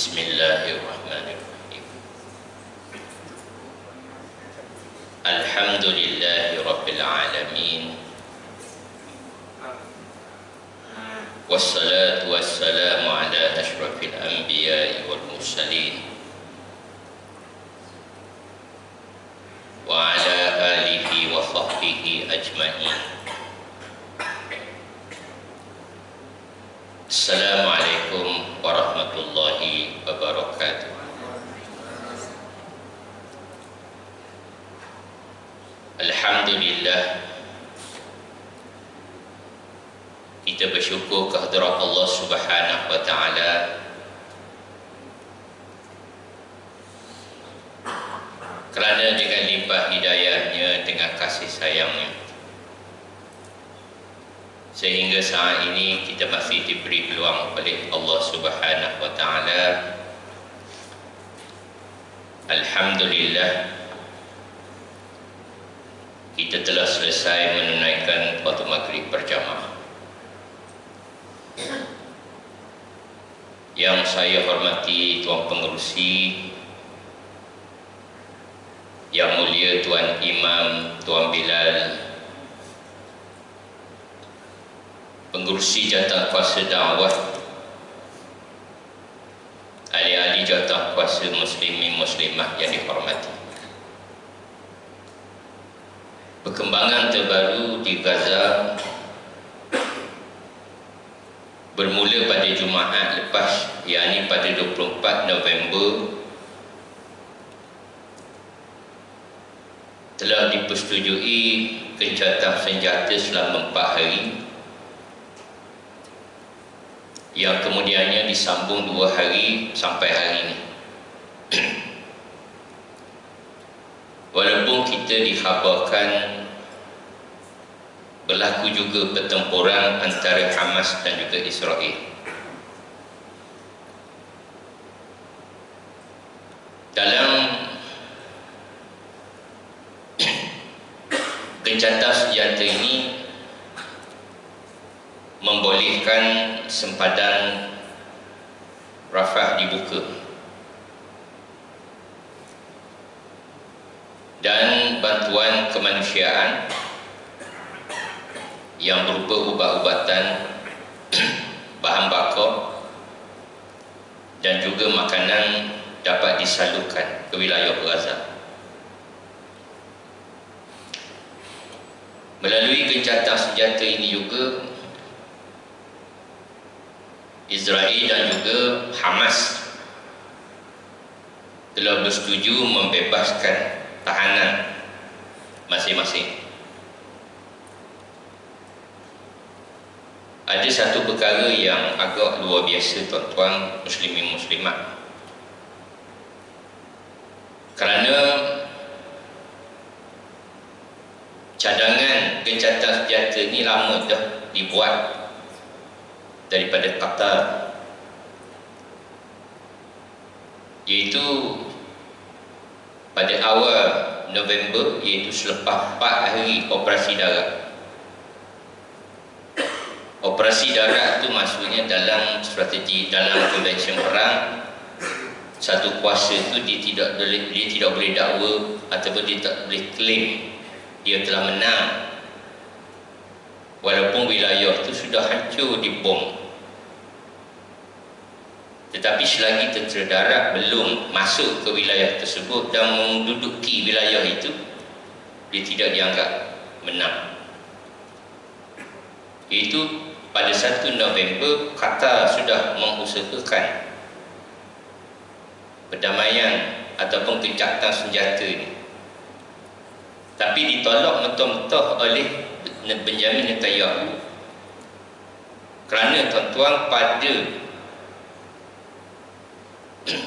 Bismillahirrahmanirrahim. Alhamdulillahi Rabbil Alamin. Wassalatu wassalamu ala ashrafil anbiya'i wal mursalin wa ala alihi wa sahbihi ajma'in. Assalamualaikum warahmatullahi wabarakatuh. Alhamdulillah, kita bersyukur kehadirat Allah Subhanahu wa taala kerana dengan limpah hidayahnya, dengan kasih sayangnya, sehingga saat ini kita masih diberi peluang oleh Allah Subhanahu wa taala. Alhamdulillah, kita telah selesai menunaikan waktu maghrib berjamaah. Yang saya hormati Tuan Pengerusi, Yang Mulia Tuan Imam Tuan Bilal, Pengerusi Jawatan Kuasa Dakwah, ahli-ahli Jawatan Kuasa Muslimin Muslimah yang dihormati. Perkembangan terbaru di Gaza bermula pada Jumaat lepas, yakni pada 24 November, telah dipersetujui gencatan senjata selama 4 hari, yang kemudiannya disambung 2 hari sampai hari ini. Walaupun kita dikhabarkan berlaku juga pertempuran antara Hamas dan juga Israel, dalam gencatan senjata ini membolehkan sempadan Rafah dibuka dan bantuan kemanusiaan yang berupa ubat-ubatan, bahan bakar dan juga makanan dapat disalurkan ke wilayah Gaza. Melalui gencatan senjata ini juga, Israel dan juga Hamas telah bersetuju membebaskan tahanan masing-masing. Ada satu perkara yang agak luar biasa, tuan-tuan muslimin muslimat, kerana cadangan gencatan senjata ini lama dah dibuat daripada Qatar, iaitu pada awal November, iaitu selepas 4 hari operasi darat. Operasi darat itu maksudnya dalam strategi, dalam konvensyen perang, satu kuasa itu dia tidak boleh dakwa ataupun dia tak boleh klaim dia telah menang walaupun wilayah itu sudah hancur dibom. Tetapi selagi tentera darat belum masuk ke wilayah tersebut dan menduduki wilayah itu, dia tidak dianggap menang. Itu pada 1 November Qatar sudah mengusahakan perdamaian ataupun gencatan senjata ini, tapi ditolak mentah-mentah oleh Benjamin Netanyahu, kerana tuan-tuan pada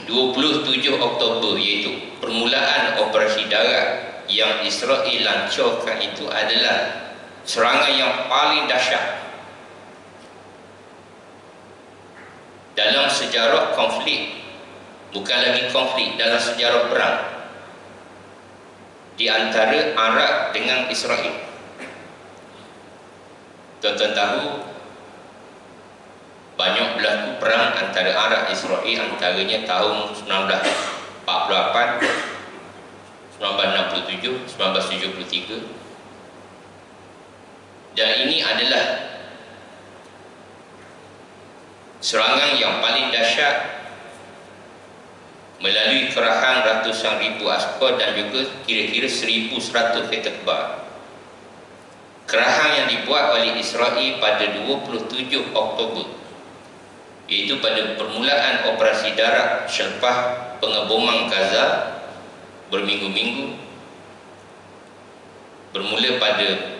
27 Oktober, iaitu permulaan operasi darat yang Israel lancarkan, itu adalah serangan yang paling dahsyat dalam sejarah konflik, bukan lagi konflik, dalam sejarah perang di antara Arab dengan Israel. Tuan-tuan tahu banyak berlaku perang antara Arab Israel, antaranya tahun 1948, 1967, 1973. Dan ini adalah serangan yang paling dahsyat melalui kerahan ratusan ribu askar dan juga kira-kira 1,100 ketekbar. Kerahan yang dibuat oleh Israel pada 27 Oktober, iaitu pada permulaan operasi darat selepas pengeboman Gaza berminggu-minggu, bermula pada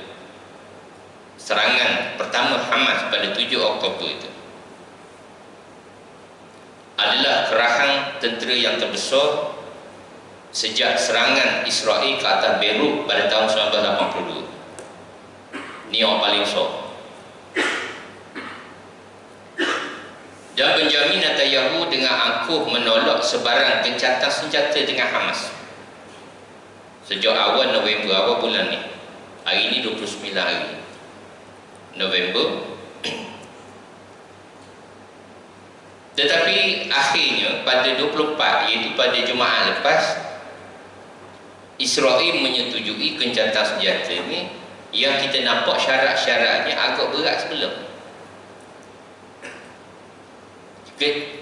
serangan pertama Hamas pada 7 Oktober itu, adalah kerahan tentera yang terbesar sejak serangan Israel ke atas Beirut pada tahun 1982. Ini yang paling besar. Dan Benjamin Netanyahu dengan angkuh menolak sebarang gencatan senjata dengan Hamas sejak awal November, awal bulan ni. Hari ini 29 hari November. Tetapi akhirnya pada 24, iaitu pada Jumaat lepas, Israel menyetujui gencatan senjata ini yang kita nampak syarat-syaratnya agak berat sebelum.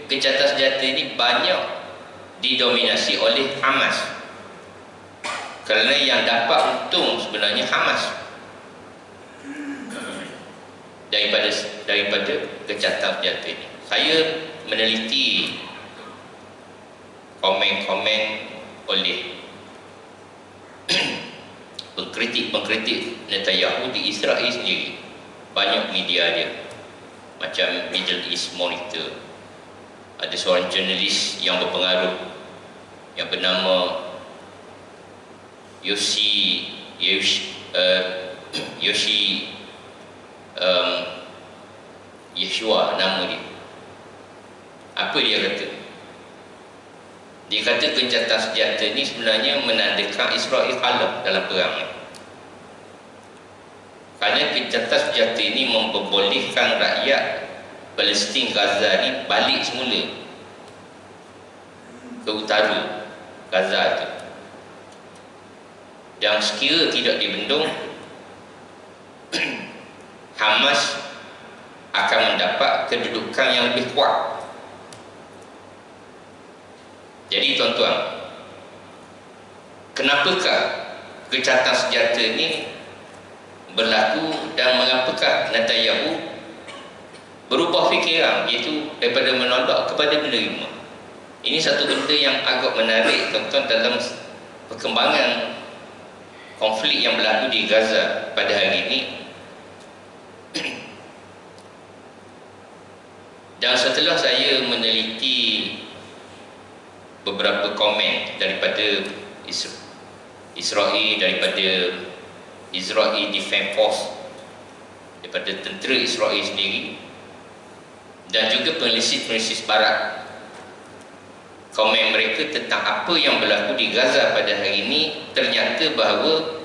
Gencatan senjata ini banyak didominasi oleh Hamas, kerana yang dapat untung sebenarnya Hamas daripada gencatan senjata ini. Saya meneliti komen-komen oleh pengkritik Netanyahu di Israel sendiri. Banyak media dia, macam Middle East Monitor. Ada seorang jurnalis yang berpengaruh yang bernama Yoshi Yeshua nama dia. Apa dia kata? Dia kata gencatan senjata ini sebenarnya menandakan Israel kalah dalam perang ini. Kerana gencatan senjata ini memperbolehkan rakyat Palestin Gaza ini balik semula ke utara Gaza itu. Dan sekira tidak dibendung, Hamas akan mendapat kedudukan yang lebih kuat. Jadi tuan-tuan, kenapakah gencatan senjata ini berlaku dan mengapakah Netanyahu berubah fikiran, iaitu daripada menolak kepada menerima? Ini satu benda yang agak menarik tuan-tuan dalam perkembangan konflik yang berlaku di Gaza pada hari ini. Dan setelah saya meneliti beberapa komen daripada Israel, daripada Israel Defense Force, daripada tentera Israel sendiri, dan juga penelis barat, komen mereka tentang apa yang berlaku di Gaza pada hari ini, ternyata bahawa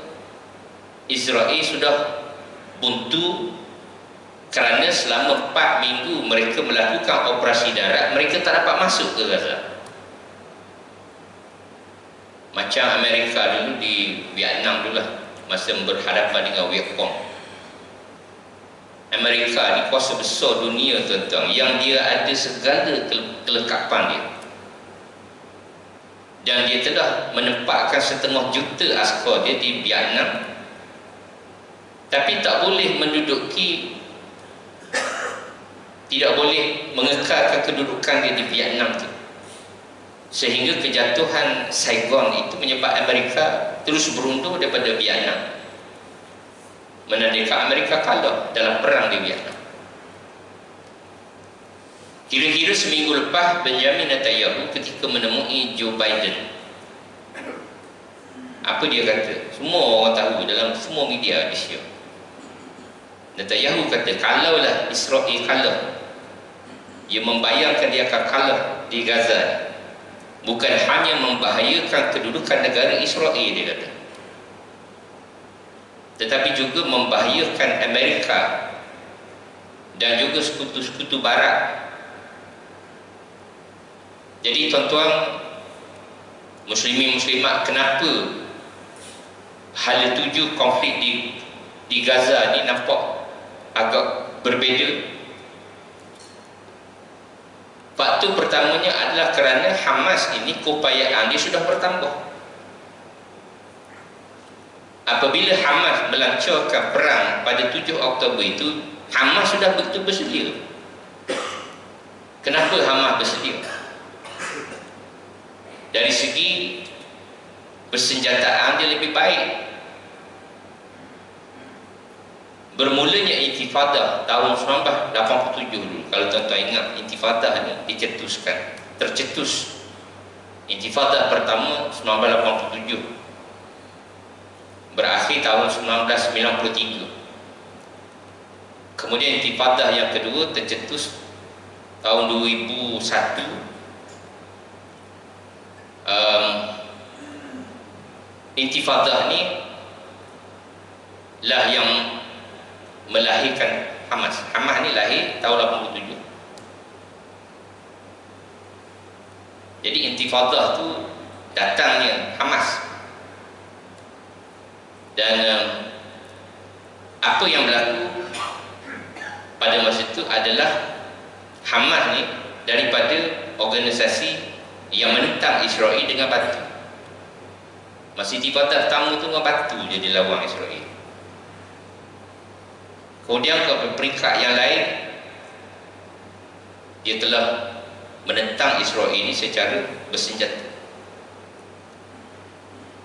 Israel sudah buntu kerana selama 4 minggu mereka melakukan operasi darat, mereka tak dapat masuk ke Gaza. Macam Amerika dulu di Vietnam dulu lah, masa berhadapan dengan Vietcong. Amerika ni kuasa besar dunia tuan-tuan, yang dia ada segala kelengkapan dia, dan dia telah menempatkan 1,5 juta askar dia di Vietnam, tapi tak boleh menduduki, tidak boleh mengekalkan kedudukan dia di Vietnam tu. Sehingga kejatuhan Saigon itu menyebabkan Amerika terus berundur daripada Vietnam, menandakan Amerika kalah dalam perang di Vietnam. Kira-kira seminggu lepas, Benjamin Netanyahu ketika menemui Joe Biden, apa dia kata? Semua orang tahu dalam semua media di Asia. Netanyahu kata, kalaulah Israel kalah, ia membayangkan dia akan kalah di Gaza, bukan hanya membahayakan kedudukan negara Israel, dia kata, tetapi juga membahayakan Amerika dan juga sekutu-sekutu barat. Jadi tuan-tuan muslimin muslimat, kenapa hala tuju konflik di Gaza ni nampak agak berbeza? Faktor pertamanya adalah kerana Hamas ini keupayaan dia sudah bertambah. Apabila Hamas melancarkan perang pada 7 Oktober itu, Hamas sudah betul bersedia. Kenapa Hamas bersedia? Dari segi persenjataan dia lebih baik. Bermulanya intifadah tahun 1987 dulu. Kalau tuan-tuan ingat, intifadah ni tercetus. Intifadah pertama 1987, berakhir tahun 1993. Kemudian intifadah yang kedua tercetus tahun 2001. Intifadah ni lah yang melahirkan Hamas. Hamas ni lahir tahun 87. Jadi intifadah tu datangnya Hamas. Dan apa yang berlaku pada masa itu adalah Hamas ni daripada organisasi yang menentang Israel dengan batu. Masa intifadah pertama tu dengan batu je dia lawan Israel. Kemudian ke peringkat yang lain, dia telah menentang Israel ini secara bersenjata.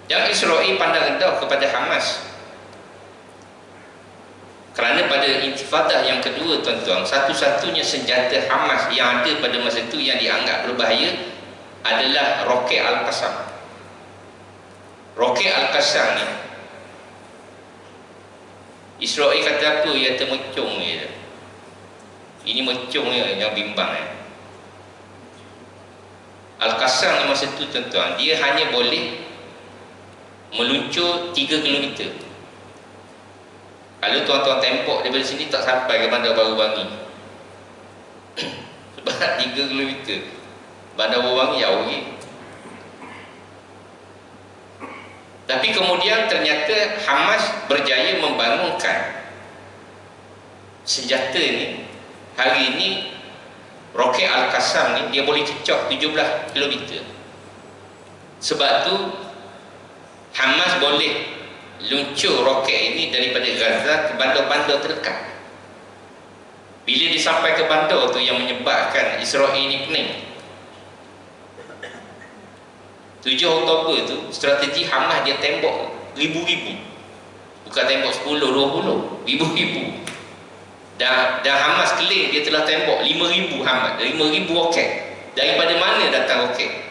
Dan Israel pandang rendah kepada Hamas. Kerana pada intifadah yang kedua tuan-tuan, satu-satunya senjata Hamas yang ada pada masa itu yang dianggap berbahaya adalah roket Al-Qassam. Roket Al-Qassam ni Israel kata apa? Ia termecung je. Ini mecung je yang bimbang. Al-Qassam masa tu tuan-tuan, dia hanya boleh meluncur 3 km. Kalau tuan-tuan tembok daripada sini tak sampai ke Bandar Baru Bangi. Sebab 3 km Bandar Baru Bangi jauh lagi. Tapi kemudian ternyata Hamas berjaya membangunkan senjata ni. Hari ini roket Al-Qassam ni dia boleh cecah 17 km. Sebab tu Hamas boleh luncur roket ini daripada Gaza ke bandar-bandar terdekat. Bila dia sampai ke bandar tu yang menyebabkan Israel ini pening. 7 Oktober tu strategi Hamas dia tembok ribu-ribu. Bukan tembok 10, 20, ribu-ribu. Dan Hamas claim dia telah tembok 5,000 Hamas, 5,000 roket. Daripada mana datang roket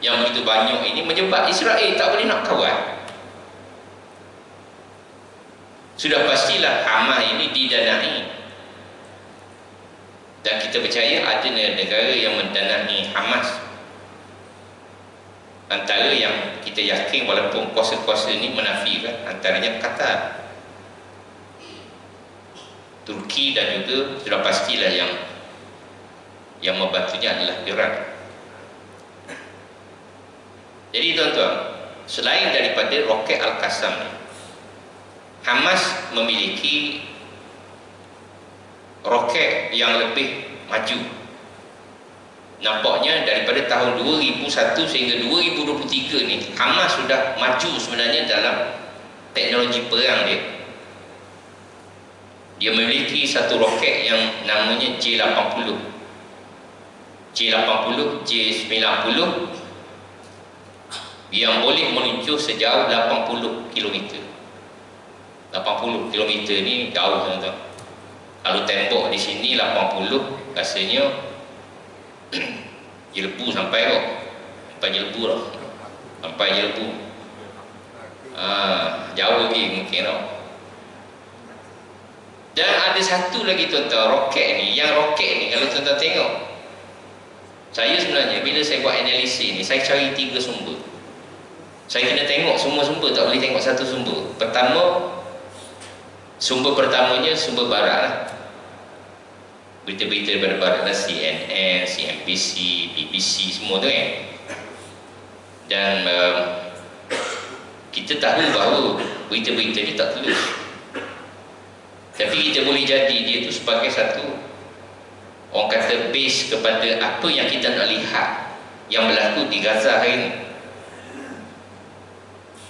yang begitu banyak ini menyebab Israel tak boleh nak kawal. Sudah pastilah Hamas ini didanai. Dan kita percaya ada negara yang mendanai Hamas. Antara yang kita yakin walaupun kuasa-kuasa ini menafikan, antaranya Qatar, Turki, dan juga sudah pastilah yang membantunya adalah Iran. Jadi tuan-tuan, selain daripada roket Al-Qassam ni, Hamas memiliki roket yang lebih maju. Nampaknya daripada tahun 2001 sehingga 2023 ni, Hamas sudah maju sebenarnya dalam teknologi perang dia. Dia memiliki satu roket yang namanya J80, J90 yang boleh meluncur sejauh 80 km. 80 km ni jauh tuan-tuan. Kalau tembok di sini 80, rasanya Jelebu sampai kok. Sampai Jelebu lah. Sampai Jelebu. Jauh lagi mungkin tau. Dan ada satu lagi tuan-tuan, roket ni. Yang roket ni kalau tuan-tuan tengok, saya sebenarnya bila saya buat analisis ni, saya cari 3 sumber. Saya kena tengok semua sumber, tak boleh tengok satu sumber. Pertama, sumber pertamanya sumber barat lah. berita-berita daripada barat lah, CNN, CNBC, BBC, semua tu kan. Dan kita tahu bahawa berita-berita ni tak telus, tapi kita boleh jadi dia tu sebagai satu, orang kata, base kepada apa yang kita nak lihat yang berlaku di Gaza hari ini.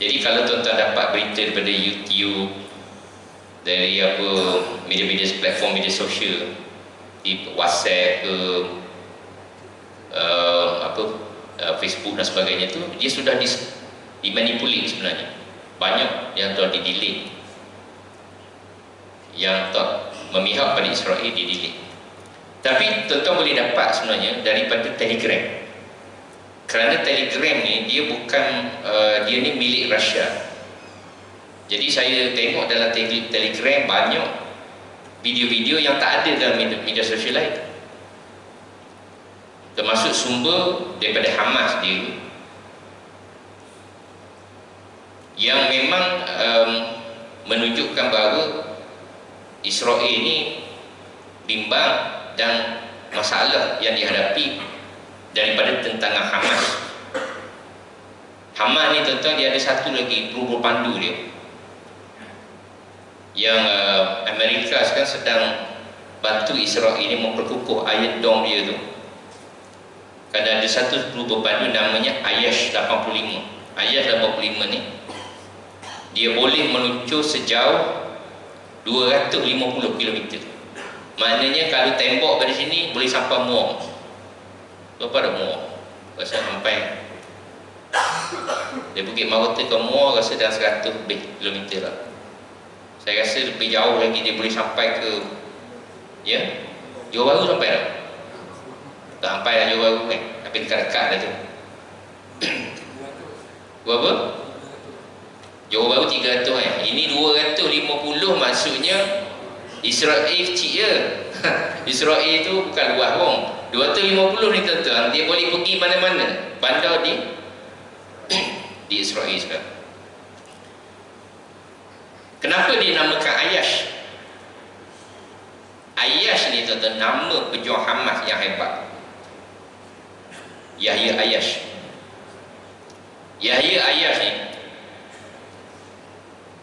Jadi kalau tuan-tuan dapat berita daripada YouTube, dari apa media-media, platform media sosial, di WhatsApp ke Facebook dan sebagainya tu, dia sudah dimanipulit sebenarnya. Banyak yang telah di-delete, yang tak memihak pada Israel di-delete. Tapi tuan-tuan boleh dapat sebenarnya daripada Telegram. Kerana Telegram ni dia bukan dia ni milik Rusia. Jadi saya tengok dalam Telegram banyak video-video yang tak ada dalam media sosial lain, termasuk sumber daripada Hamas dia, yang memang menunjukkan bahawa Israel ni bimbang dan masalah yang dihadapi daripada tentangan Hamas. Hamas ni tuan-tuan, dia ada satu lagi peluru pandu dia, yang Amerika sekarang sedang bantu Israel ini memperkukuh Iron Dome dia tu. Kerana ada satu peluru pandu namanya Ayash 85. Ayash 85 ni dia boleh meluncur sejauh 250 km. Maknanya kalau tembok dari sini boleh sampai Muar. Berapa ada Muar? Rasa sampai dari Bukit Marota ke Muar rasa dalam 100 lebih kilometer lah. Saya rasa lebih jauh lagi dia boleh sampai ke, ya, Johor Bahru sampai tak? Tak sampai lah Johor Bahru kan, tapi dekat-dekat dah tu. Berapa? Johor Bahru 300 kan. Ini 250, maksudnya Israel kecil je. Israel tu bukan luas pun. 250 ni tuan-tuan, dia boleh pergi mana-mana. Bandar di Israel sekarang. Kenapa dinamakan Ayash? Ayash ni tuan-tuan nama pejuang Hamas yang hebat, Yahya Ayash. Yahya Ayash ni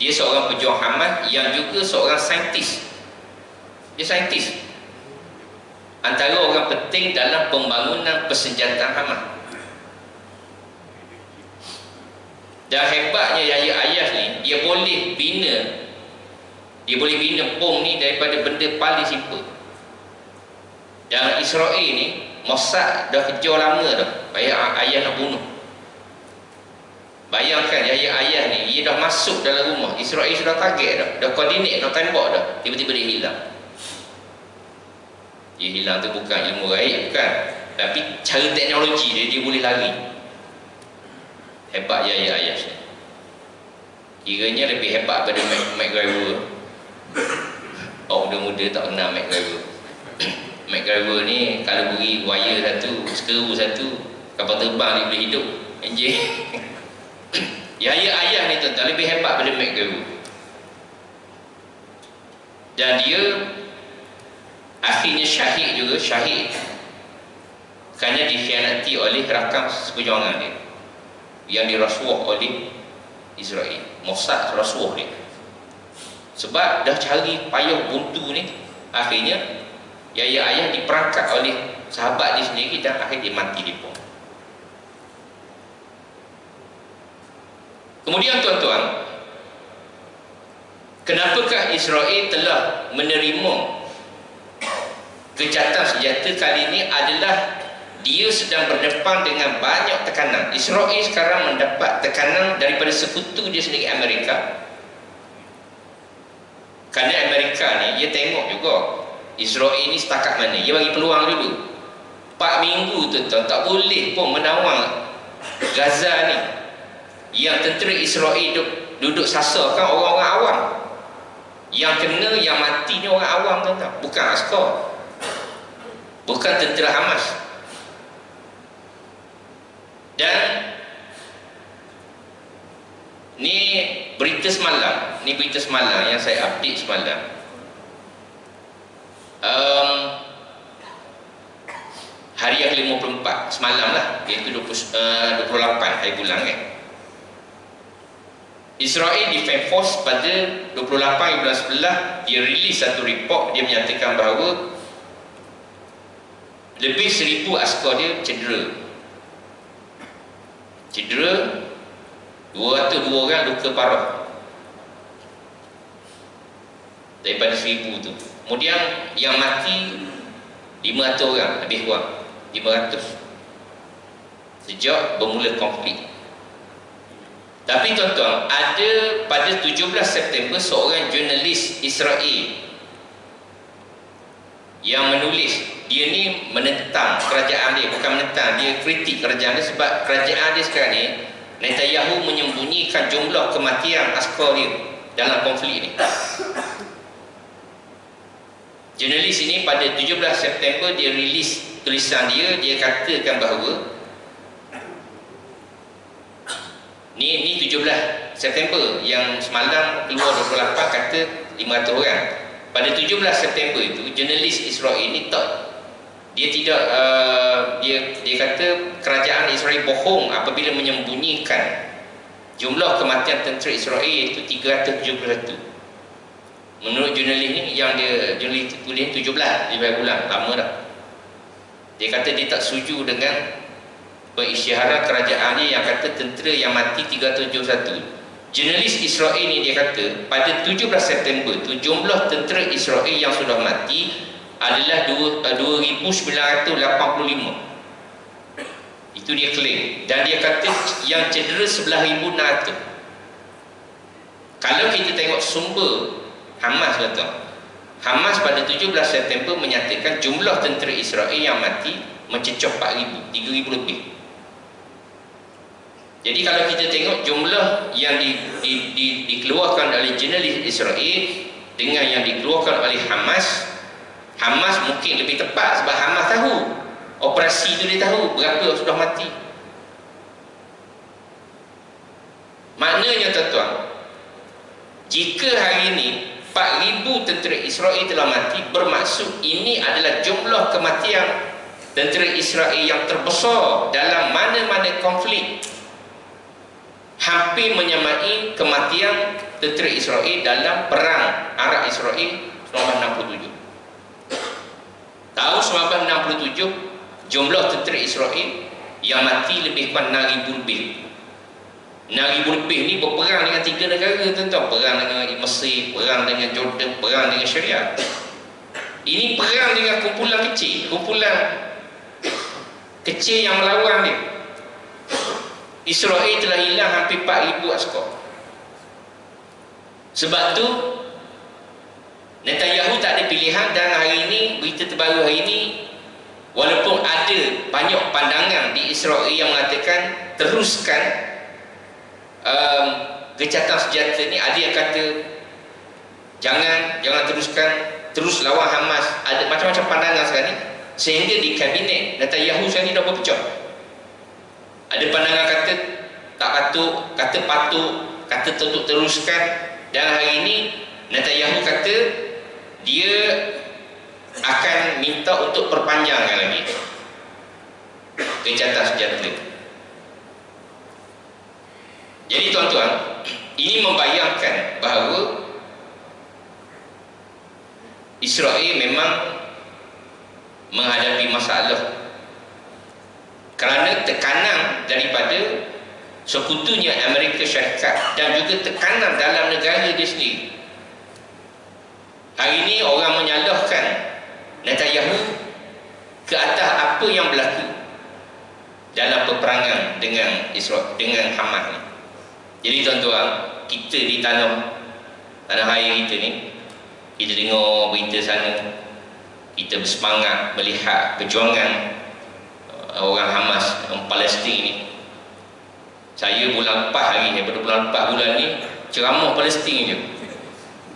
dia seorang pejuang Hamas yang juga seorang saintis. Dia saintis, antara orang penting dalam pembangunan persenjataan Hamas. Dan hebatnya Yahya Ayash ni, dia boleh bina bom ni daripada benda paling simple. Dan Israel ni, Mossad dah kejar lama dah bayar ayah nak bunuh. Bayangkan Yahya Ayash ni, dia dah masuk dalam rumah Israel, sudah target dah koordinat, dah tembak dah, tiba-tiba dia hilang. Dia hilang tu bukan ilmu gaib, bukan, tapi cara teknologi dia boleh lari. Hebat Yahya Ayash ni. Kiranya lebih hebat daripada MacGyver. Oh, muda-muda tak kenal MacGyver. MacGyver ni kalau beri wire satu, skru satu, kapal terbang dia boleh hidup. Anjing. Yahya Ayash ni tuan-tuan lebih hebat daripada MacGyver. Dan dia akhirnya syahid juga, syahid kerana dikhianati oleh rakan seperjuangan dia yang dirasuah oleh Israel. Mossad rasuah dia. Sebab dah cari payah buntu ni, akhirnya Yahya Ayash diperangkap oleh sahabat dia sendiri dan akhirnya dia mati di bom. Kemudian tuan-tuan, kenapakah Israel telah menerima kejahatan senjata kali ini? Adalah dia sedang berdepan dengan banyak tekanan. Israel sekarang mendapat tekanan daripada sekutu dia sendiri, Amerika. Kerana Amerika ni, dia tengok juga Israel ni setakat mana. Dia bagi peluang dulu 4 minggu tuan-tuan, tak boleh pun menawang Gaza ni. Yang tentera Israel duduk sasarkan orang-orang awam. Yang kena, yang mati ni orang awam tuan-tuan, bukan askar, bukan tentera Hamas. Dan ni berita semalam, yang saya update semalam. semalam lah, iaitu 28 hari bulan kan. Israel Defense Force pada 28 bulan 11 dia rilis satu report, dia menyatakan bahawa lebih 1,000 askar dia cedera. 202 orang luka parah daripada 1,000 tu. Kemudian yang mati 500 orang, lebih kurang 500 sejak bermula konflik. Tapi tuan-tuan, ada pada 17 September seorang jurnalis Israel yang menulis, dia ni menentang kerajaan dia, bukan menentang, dia kritik kerajaan dia sebab kerajaan dia sekarang ni, Netanyahu menyembunyikan jumlah kematian askar dia dalam konflik ni. Jurnalis ini pada 17 September dia rilis tulisan dia, dia katakan bahawa ni 17 September, yang semalam keluar 28 kata 500 orang. Pada 17 September itu jurnalis Israel ini dia kata kerajaan Israel bohong apabila menyembunyikan jumlah kematian tentera Israel iaitu 371. Menurut jurnalis ni, yang jurnalis tulis 17 bulan lama dah. Dia kata dia tak setuju dengan pengisytiharan kerajaan ni yang kata tentera yang mati 371. Jurnalis Israel ni dia kata pada 17 September tu jumlah tentera Israel yang sudah mati adalah 2,985. Itu dia klaim. Dan dia kata yang cedera 11,600. Kalau kita tengok sumber Hamas, tuan-tuan, Hamas pada 17 September menyatakan jumlah tentera Israel yang mati mencecah 4,000, 3,000 lebih. Jadi kalau kita tengok jumlah yang dikeluarkan oleh jurnalis Israel dengan yang dikeluarkan oleh Hamas, Hamas mungkin lebih tepat sebab Hamas tahu operasi itu, dia tahu berapa yang sudah mati. Maknanya tuan-tuan, jika hari ini 4,000 tentera Israel telah mati, bermaksud ini adalah jumlah kematian tentera Israel yang terbesar dalam mana-mana konflik, hampir menyamai kematian tentera Israel dalam perang Arab Israel 1967. Tahun 1967 jumlah tentera Israel yang mati lebih kurang 6,000 lebih. 6,000 lebih ni berperang dengan 3 negara, tuan-tuan. Perang dengan Mesir, perang dengan Jordan, perang dengan Syria. Ini perang dengan kumpulan kecil yang melawan dia. Israel telah hilang hampir 4,000 askar. Sebab tu Netanyahu tak ada pilihan. Dan hari ini, berita terbaru hari ini, walaupun ada banyak pandangan di Israel yang mengatakan teruskan gencatan senjata ni, ada yang kata jangan teruskan, terus lawan Hamas. Ada macam-macam pandangan sekarang ni, sehingga di kabinet Netanyahu sekarang ni dah berpecah. Ada pandangan kata tak patut, kata patut, kata untuk teruskan. Dan hari ini Netanyahu kata dia akan minta untuk perpanjangkan lagi gencatan senjata. Jadi tuan-tuan, ini membayangkan bahawa Israel memang menghadapi masalah kerana tekanan daripada sekutunya Amerika Syarikat dan juga tekanan dalam negara dia sendiri. Hari ini orang menyalahkan Netanyahu ke atas apa yang berlaku dalam peperangan dengan Israel, dengan Hamas ni. Jadi tuan-tuan, kita di tanah air kita ni, kita dengar berita sana, kita bersemangat melihat perjuangan orang Hamas, orang Palestin ni. Saya bulan 4 hari ni, pada bulan 4 bulan ni ceramah Palestin je,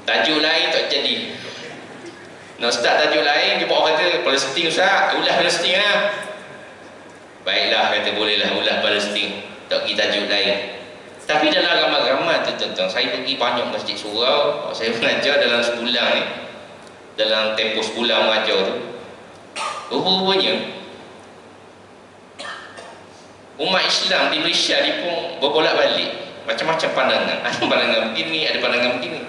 tajuk lain tak jadi. Nak start tajuk lain, jumpa orang kata Palestin Ustaz, ulah Palestin lah. Baiklah, kata bolehlah ulah Palestin, tak pergi tajuk lain. Tapi dalam ramai-ramai tu tuan-tuan, saya pergi banyak masjid surau, saya mengajar dalam sebulan ni, dalam tempoh sebulan mengajar tu, rupanya Umat Islam di Malaysia ni pun berbolak-balik, macam-macam pandangan. Ada pandangan begini, ada pandangan begini.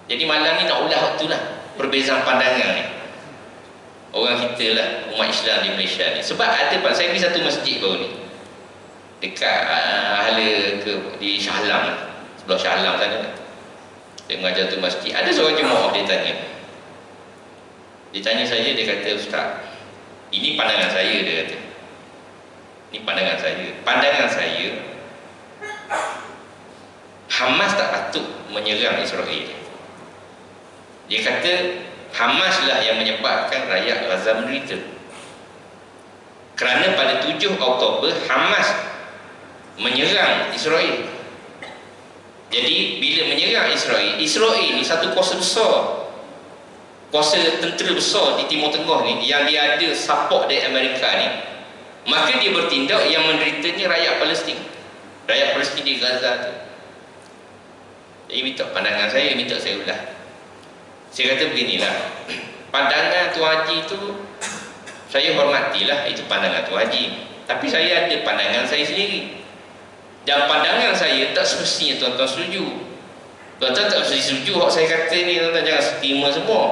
Jadi malam ni nak ulas waktu lah perbezaan pandangan ni orang kita lah, umat Islam di Malaysia ni. Sebab ada, saya pergi satu masjid baru ni dekat hala ke di Shah Alam lah, sebelah Shah Alam sana lah. Dia mengajar tu masjid, ada seorang jemaah dia tanya saya, dia kata, "Ustaz, ini pandangan saya," dia kata, "ini pandangan saya Hamas tak patut menyerang Israel." Dia kata Hamas lah yang menyebabkan rakyat Gaza menderita. Kerana pada 7 Oktober Hamas menyerang Israel. Jadi bila menyerang Israel ni satu kuasa besar, kuasa tentera besar di Timur Tengah ni, yang dia ada support dari Amerika ni, maka dia bertindak, yang menderitanya rakyat Palestin di Gaza tu. Jadi minta pandangan saya, minta saya ulas. Saya kata beginilah, pandangan Tuan Haji tu saya hormatilah, itu pandangan Tuan Haji, tapi saya ada pandangan saya sendiri, dan pandangan saya tak semestinya tuan-tuan setuju. Tuan-tuan tak mesti setuju hak saya kata ni, tuan-tuan jangan terima semua.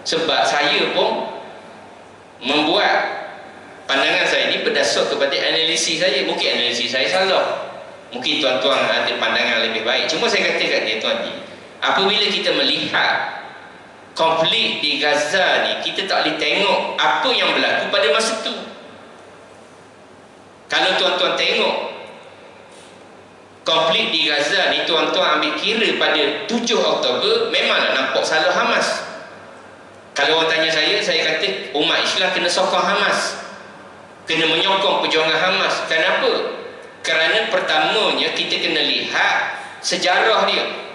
Sebab saya pun membuat pandangan saya ni berdasar kepada analisis saya. Mungkin analisis saya salah, mungkin tuan-tuan ada pandangan lebih baik. Cuma saya kata kat dia, Tuan Haji, apabila kita melihat konflik di Gaza ni, kita tak boleh tengok apa yang berlaku pada masa tu. Kalau tuan-tuan tengok konflik di Gaza ni, tuan-tuan ambil kira pada 7 Oktober, memanglah nampak salah Hamas. Kalau orang tanya saya kata umat Islam kena sokong Hamas, kena menyokong perjuangan Hamas. Kenapa? Kerana pertamanya kita kena lihat sejarah dia.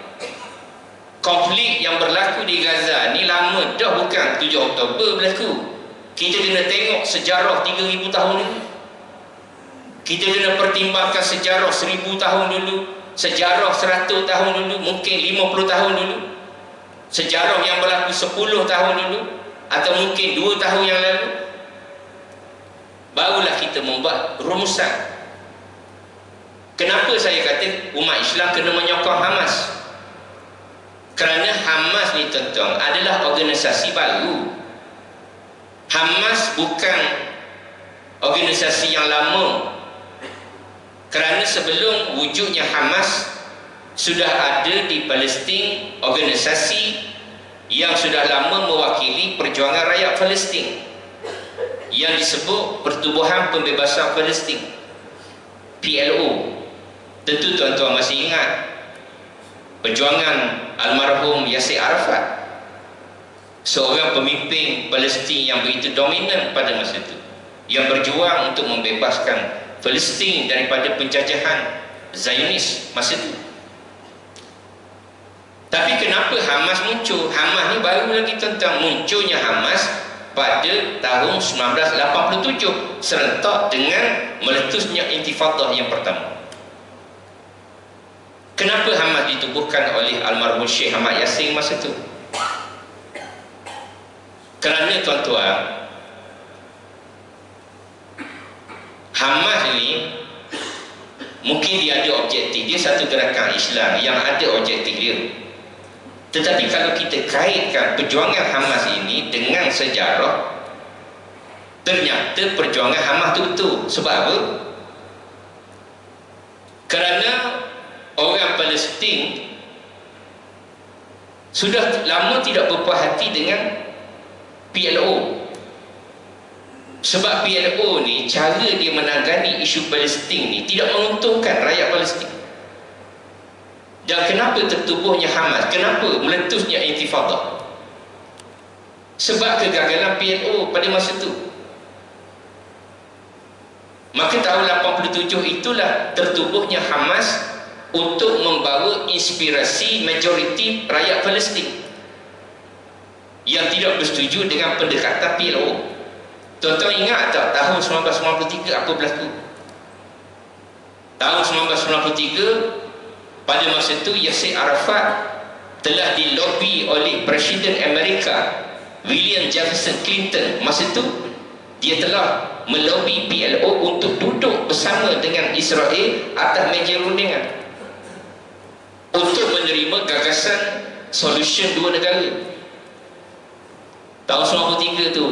Konflik yang berlaku di Gaza ni lama dah, bukan 7 Oktober berlaku. Kita kena tengok sejarah 3000 tahun dulu. Kita kena pertimbangkan sejarah 1000 tahun dulu, sejarah 100 tahun dulu, mungkin 50 tahun dulu, sejarah yang berlaku 10 tahun dulu, atau mungkin 2 tahun yang lalu. Barulah kita membuat rumusan. Kenapa saya kata umat Islam kena menyokong Hamas? Kerana Hamas ni, tuan-tuan, adalah organisasi baru. Hamas bukan organisasi yang lama. Kerana sebelum wujudnya Hamas, sudah ada di Palestin organisasi yang sudah lama mewakili perjuangan rakyat Palestin, yang disebut Pertubuhan Pembebasan Palestin, PLO. Tentu tuan-tuan masih ingat perjuangan almarhum Yasir Arafat, seorang pemimpin Palestin yang begitu dominan pada masa itu, yang berjuang untuk membebaskan Palestin daripada penjajahan Zionis masa itu. Tapi kenapa Hamas muncul? Hamas ni baru lagi, tentang munculnya Hamas pada tahun 1987 serentak dengan meletusnya Intifadah yang pertama. Kenapa Hamas ditubuhkan oleh almarhum Syekh Ahmad Yassin masa itu? Kerana, tuan-tuan, Hamas ni mungkin dia ada objektif, dia satu gerakan Islam yang ada objektif dia. Tetapi kalau kita kaitkan perjuangan Hamas ini dengan sejarah, ternyata perjuangan Hamas itu betul. Sebab apa? Kerana orang Palestin sudah lama tidak berpuas hati dengan PLO. Sebab PLO ni, cara dia menangani isu Palestin ni tidak menguntungkan rakyat Palestin. Dan kenapa tertubuhnya Hamas? Kenapa meletusnya Intifadah? Sebab kegagalan PLO pada masa itu. Maka tahun 87 itulah tertubuhnya Hamas untuk membawa inspirasi majoriti rakyat Palestin yang tidak bersetuju dengan pendekatan PLO. Tuan-tuan ingat tak tahun 1993 apa berlaku? Tahun 1993, pada masa itu Yasir Arafat telah dilobi oleh Presiden Amerika William Jefferson Clinton masa itu dia telah melobi PLO untuk duduk bersama dengan Israel atas meja rundingan untuk menerima gagasan solution dua negara. Tahun 93 tu,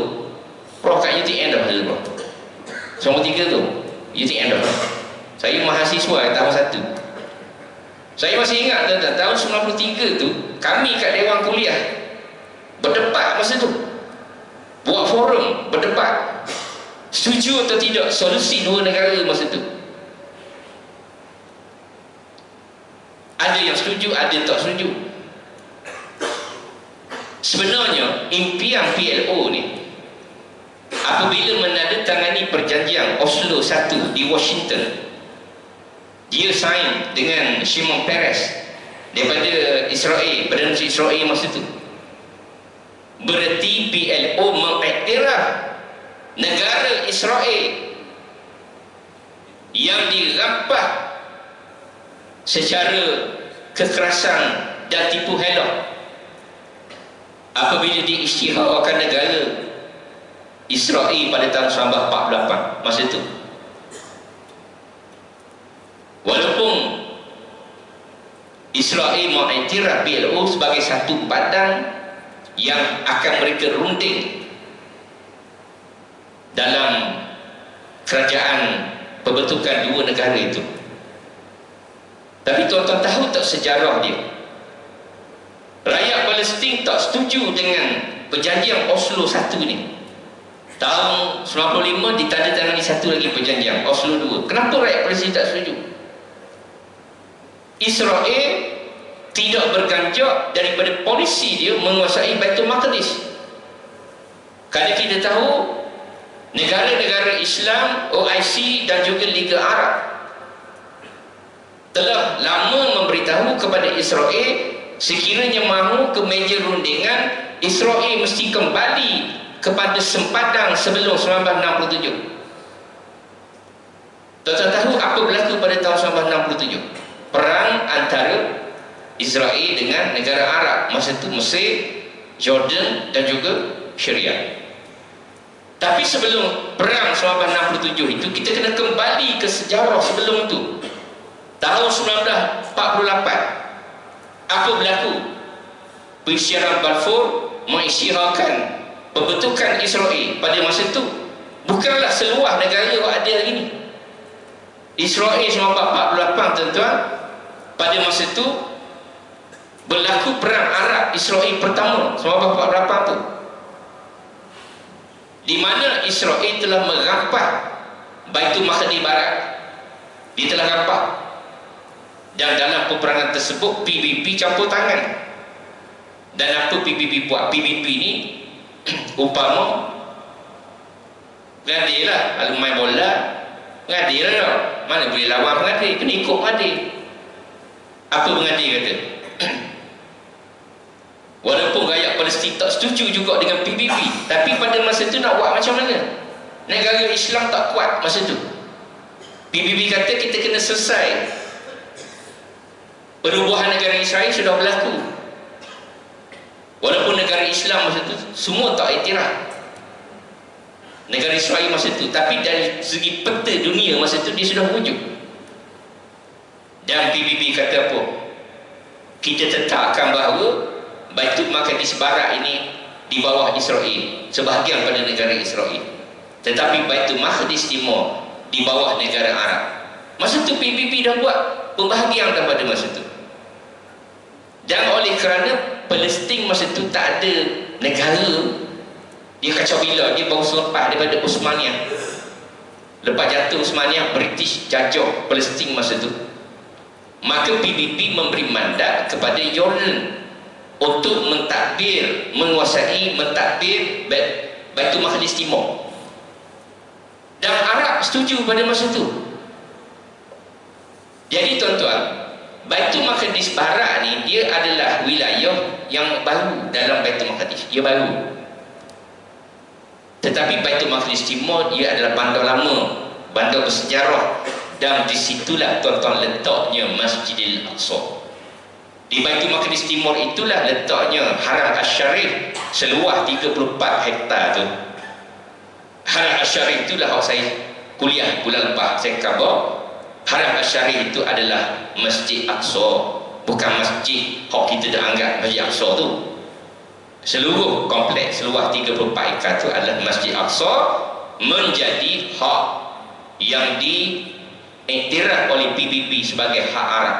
Prof kat UTM dah ada, Prof. 93 tu, UTM dah. Saya mahasiswa tahun 1. Saya masih ingat tahun 93 tu, kami kat Dewan Kuliah berdebat masa tu. Buat forum, berdebat. Setuju atau tidak solusi dua negara masa tu. Ada yang setuju, ada yang tak setuju. Sebenarnya impian PLO ni, apabila menandatangani perjanjian Oslo 1 di Washington, dia sign dengan Shimon Peres daripada Israel, Perdana Menteri Israel masa itu. Berarti PLO mengiktiraf negara Israel yang dirampas secara kekerasan dan tipu hela apabila diisytiharkan negara Israel pada tahun 1948 masa itu. Walaupun Israel mengiktiraf PLO sebagai satu badan yang akan mereka runding dalam kerajaan pembentukan dua negara itu. Tapi tuan-tuan tahu tak sejarah dia? Rakyat Palestin tak setuju dengan perjanjian Oslo 1 ni. Tahun 95 ditandatangani satu lagi perjanjian Oslo 2. Kenapa rakyat Palestin tak setuju? Israel tidak berganjak daripada polisi dia menguasai Baitul Maqdis. Kerana kita tahu negara-negara Islam, OIC dan juga Liga Arab telah lama memberitahu kepada Israel sekiranya mahu ke meja rundingan, Israel mesti kembali kepada sempadan sebelum 1967. Tuan-tuan tahu apa berlaku pada tahun 1967? Perang antara Israel dengan negara Arab, masa itu Mesir, Jordan dan juga Syria. Tapi sebelum perang 1967 itu, kita kena kembali ke sejarah sebelum itu. Tahun 1948 apa berlaku? Peristiwa Balfour mengisytiharkan pembentukan Israel pada masa itu. Bukanlah seluar negara yang ada hari ini. Israel 1948 tuan-tuan, pada masa itu berlaku perang Arab Israel pertama 1948 tu, di mana Israel telah merampas Baitul Maqdis Barat. Dia telah rampas, dan dalam peperangan tersebut PBB campur tangan. Dan apa PBB buat? PBB ni umpama pengadil lah, kalau main bola pengadil lah tak? Mana boleh lawan pengadil, kena ikut pengadil. Apa pengadil kata? Walaupun rakyat Palestin tak setuju juga dengan PBB, tapi pada masa tu nak buat macam mana? Negara Islam tak kuat masa tu. PBB kata kita kena selesai. Perubahan negara Israel sudah berlaku. Walaupun negara Islam masa tu semua tak iktiraf negara Israel masa tu, tapi dari segi peta dunia masa tu dia sudah wujud. Dan PBB kata apa? Kita tetapkan bahawa Baitul Maqdis Barat ini di bawah Israel, sebahagian pada negara Israel, tetapi Baitul Maqdis Timur di bawah negara Arab. Masa tu PBB dah buat pembahagian dah pada masa tu. Dan oleh kerana Palestin masa tu tak ada negara, dia kacau bila, dia baru selepas daripada Osmaniyah. Lepas jatuh Osmaniyah, British jajah Palestin masa tu. Maka PBB memberi mandat kepada Jordan untuk mentadbir, menguasai, mentadbir Baitul Maqdis Timur. Dan Arab setuju pada masa tu. Jadi tuan-tuan, Baitul Maqdis Barat ni dia adalah wilayah yang baru dalam Baitul Maqdis. Dia baru. Tetapi Baitul Maqdis Timur dia adalah bandar lama, bandar bersejarah, dan disitulah tuan-tuan letaknya Masjidil Aqsa. Di Baitul Maqdis Timur itulah letaknya Haram Asy-Syarif seluas 34 hektar tu. Haram Asy'ari itulah hak saya kuliah bulan lepas saya cover. Haram Asy'ari itu adalah Masjid Aqsa, bukan masjid hak kita dah anggap Masjid Aqsa tu. Seluruh kompleks seluas 34 ekar tu adalah Masjid Aqsa, menjadi hak yang diiktiraf oleh PBB sebagai hak Arab.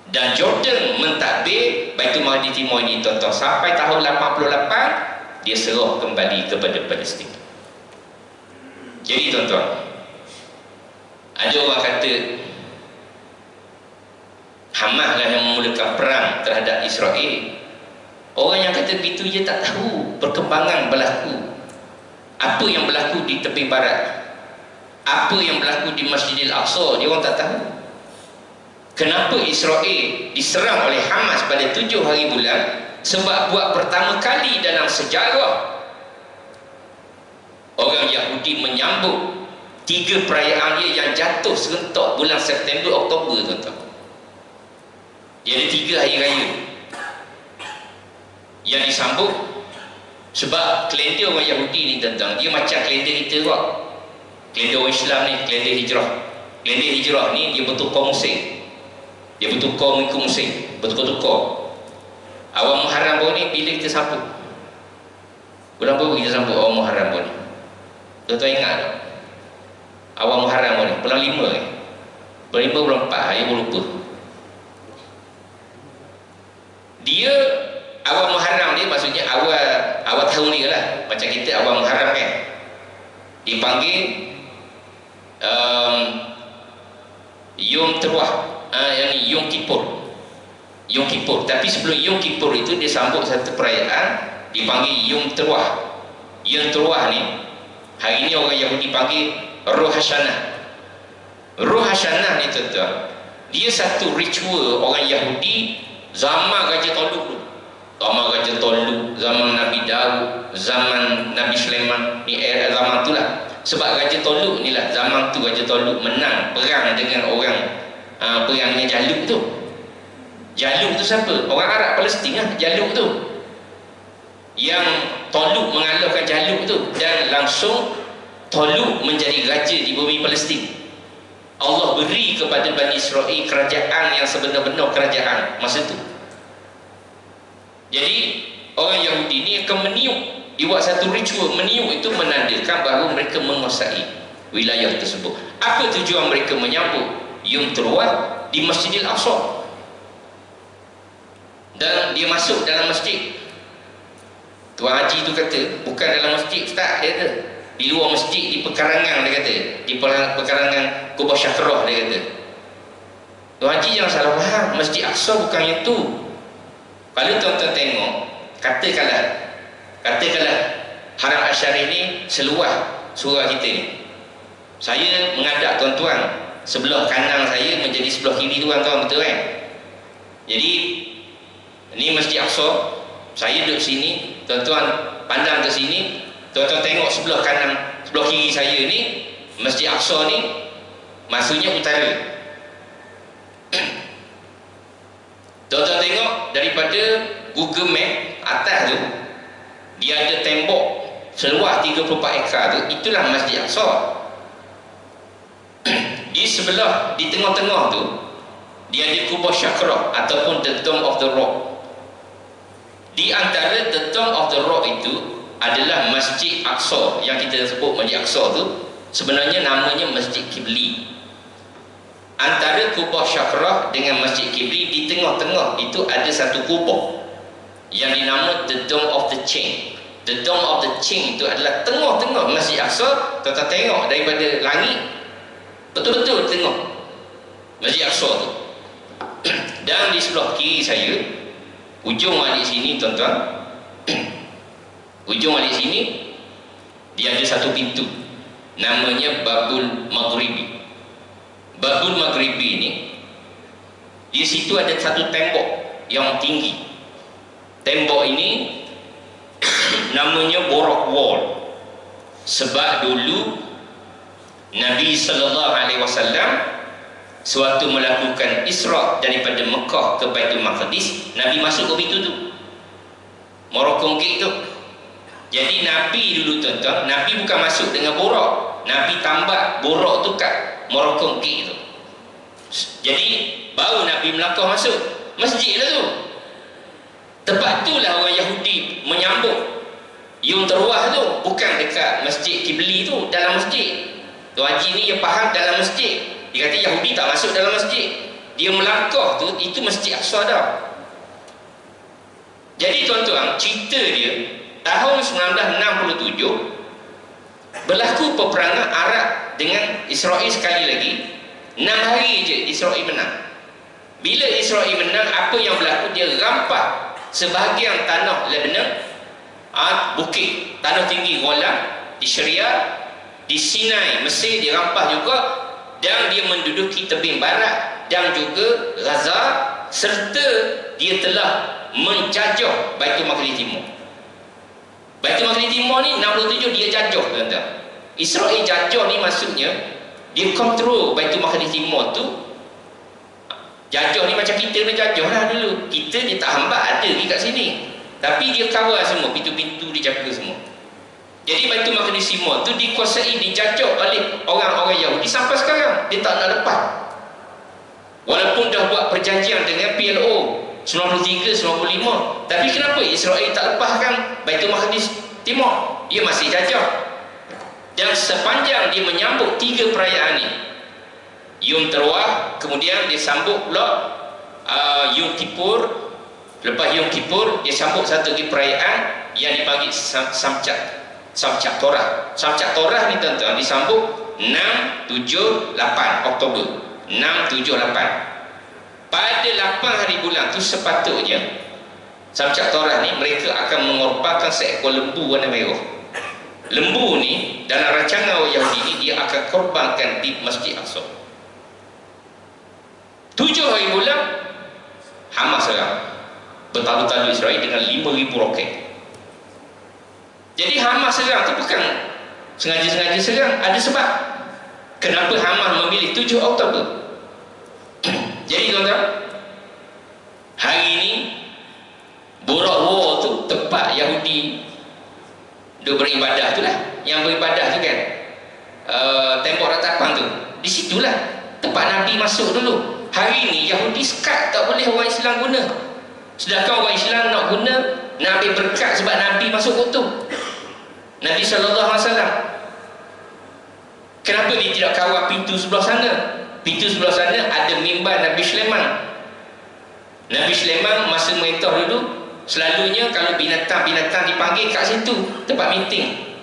Dan Jordan mentadbir Baitul Maqdis Timur ini tuan-tuan sampai tahun 88 dia serah kembali kepada Palestin. Jadi tuan-tuan, ada orang kata Hamas lah yang memulakan perang terhadap Israel. Orang yang kata begitu dia tak tahu perkembangan berlaku. Apa yang berlaku di tepi barat, apa yang berlaku di Masjidil Aqsa, dia orang tak tahu. Kenapa Israel diserang oleh Hamas pada 7 hari bulan? Sebab buat pertama kali dalam sejarah orang Yahudi menyambut 3 perayaan dia yang jatuh serentak bulan September, Oktober, tuan-tuan. Dia ada 3 hari raya yang disambut. Sebab kalender orang Yahudi ni tuan-tuan, dia macam kalender kita juga. Kalender orang Islam ni, kalender hijrah. Kalender hijrah ni dia bertukar musim. Dia bertukar mengikut musim, bertukar-tukar. Awal Muharram baru ni bila kita sambut? Bulan baru kita sambut awal Muharram baru ni. Tuan-tuan ingat tak? Awal Muharram baru ni, bulan 5 ni. Bulan 5, bulan 4, saya pun lupa. Dia awal Muharram dia maksudnya awal tahun dia lah. Macam kita awal Muharram kan, dipanggil Yom Terwah, yang ni Yom Kippur. Yom Kippur. Tapi sebelum Yom Kippur itu dia sambut satu perayaan dipanggil Yom Terwah. Yom Terwah ni hari ni orang Yahudi panggil Rosh Hashanah. Rosh Hashanah ni tuan-tuan, dia satu ritual orang Yahudi zaman Raja Toluk tu. Zaman Raja Toluk, zaman Nabi Daud, zaman Nabi Sulaiman, ni era zaman tu lah. Sebab Raja Toluk ni lah, zaman tu Raja Toluk menang perang dengan orang perang dengan Jaluk tu. Jaluk tu siapa? Orang Arab Palestin lah, Jaluk tu. Yang Toluk mengalahkan Jaluk tu, dan langsung Toluk menjadi raja di bumi Palestin. Allah beri kepada Bani Israel kerajaan yang sebenar-benar kerajaan masa tu. Jadi orang Yahudi ni akan meniup, dibuat satu ritual. Meniup itu menandakan bahawa mereka menguasai wilayah tersebut. Apa tujuan mereka menyambut Yom Terwah di Masjidil Aqsa? Dan dia masuk dalam masjid. Tuan Haji tu kata bukan dalam masjid Ustaz, dia kata di luar masjid, di pekarangan, dia kata di pekarangan Kubah Syakrah, dia kata. Tuan Haji jangan salah faham, Masjid Aqsa bukan yang tu. Kalau tuan-tuan tengok, katakanlah Haram Asy'ari ni seluas surah kita ni. Saya menghadap tuan-tuan, sebelah kanan saya menjadi sebelah kiri tuan-tuan, betul kan? Jadi ni Masjid Aqsa, saya duduk sini, tuan-tuan pandang ke sini, tuan-tuan tengok sebelah kanan, sebelah kiri saya ni Masjid Aqsa ni maksudnya utara. Tuan-tuan tengok daripada Google Map atas tu, dia ada tembok seluas 34 ekar tu, itulah Masjid Aqsa. Di sebelah, di tengah-tengah tu, dia ada Kubah Syakrah ataupun the Dome of the Rock. Di antara the Dome of the Rock itu adalah Masjid Aqsa, yang kita sebut Masjid Aqsa tu sebenarnya namanya Masjid Qibli. Antara Kubah Syakrah dengan Masjid Qibli, di tengah-tengah itu ada satu kubah yang dinamakan the Dome of the Chain. The Dome of the Chain itu adalah tengah-tengah Masjid Aqsa. Tuan-tuan tengok daripada langit, betul-betul tengok Masjid Aqsa tu. Dan di sebelah kiri saya, ujung balik sini tuan-tuan, ujung balik sini, dia ada satu pintu namanya Babul Maghribi. Babul Maghribi ni, di situ ada satu tembok yang tinggi. Tembok ini namanya Borak Wall. Sebab dulu Nabi SAW sewaktu melakukan Isra daripada Mekah ke Baitul Maqdis, Nabi masuk ke pintu tu, Morokong Gate tu. Jadi Nabi dulu tuan-tuan, Nabi bukan masuk dengan borok. Nabi tambah borok tu kat morokong kek tu. Jadi baru Nabi melangkah masuk masjid lah tu. Tempat tu lah orang Yahudi menyambut Yom Teruah tu, bukan dekat Masjid Qibli tu, dalam masjid. Tuan Haji ni dia faham dalam masjid. Dia kata Yahudi tak masuk dalam masjid. Dia melangkah tu, itu Masjid Aqsa dah. Jadi tuan-tuan, cerita dia tahun 1967 berlaku peperangan Arab dengan Israel sekali lagi. 6 hari je Israel menang. Bila Israel menang, apa yang berlaku? Dia rampas sebahagian tanah Lebanon, bukit tanah tinggi Golan di Syria, di Sinai Mesir dia rampas juga, dan dia menduduki tebing barat dan juga Gaza, serta dia telah menjajah Baitul Maqdis Timur. Baitul Maqdis Timur ni 67 dia jajah tuan-tuan. Israel jajah ni maksudnya dia kontrol Baitul Maqdis Timur tu. Jajah ni macam kita nak jajah lah dulu. Kita dia tak hambat ada pergi kat sini, tapi dia kawal semua, pintu-pintu dia jaga semua. Jadi Baitul Maqdis Timur tu dikuasai, dijajah oleh orang-orang Yahudi sampai sekarang. Dia tak nak lepas. Walaupun dah buat perjanjian dengan PLO 93, 95, tapi kenapa Israel tak lepaskan Baitul Maqdis Timur? Dia masih jajah. Dan sepanjang dia menyambut 3 perayaan ni, Yom Teruah, kemudian dia sambut pula Yom Kippur. Lepas Yom Kippur dia sambut satu lagi perayaan yang dipanggil Samcat Torah. Samcat Torah ni tuan-tuan disambut 6, 7, 8 Oktober 6, 7, 8. Pada 8 hari bulan tu sepatutnya Samcat Torah ni mereka akan mengorbankan seekor lembu warna merah. Lembu ni dalam rancangan orang Yahudi ni dia akan korbankan di Masjid Aqsa. 7 hari bulan Hamas serang bertalu-talu Israel dengan 5,000 roket. Jadi Hamas serang tu bukan sengaja-sengaja serang, ada sebab. Kenapa Hamas memilih 7 Oktober? Jadi tuan-tuan, hari ini Borak War tu tempat Yahudi duk beribadah tu lah. Yang beribadah tu kan tembok ratapan tu, di situlah tempat Nabi masuk dulu. Hari ni Yahudi sekat tak boleh orang Islam guna, sedangkan orang Islam nak guna, nak ambil berkat sebab Nabi masuk tu. Nabi SAW, kenapa dia tidak kawal pintu sebelah sana? Pintu sebelah sana ada mimbar Nabi Sulaiman. Nabi Sulaiman masa merintah dulu, selalunya kalau binatang-binatang dipanggil kat situ, tempat meeting.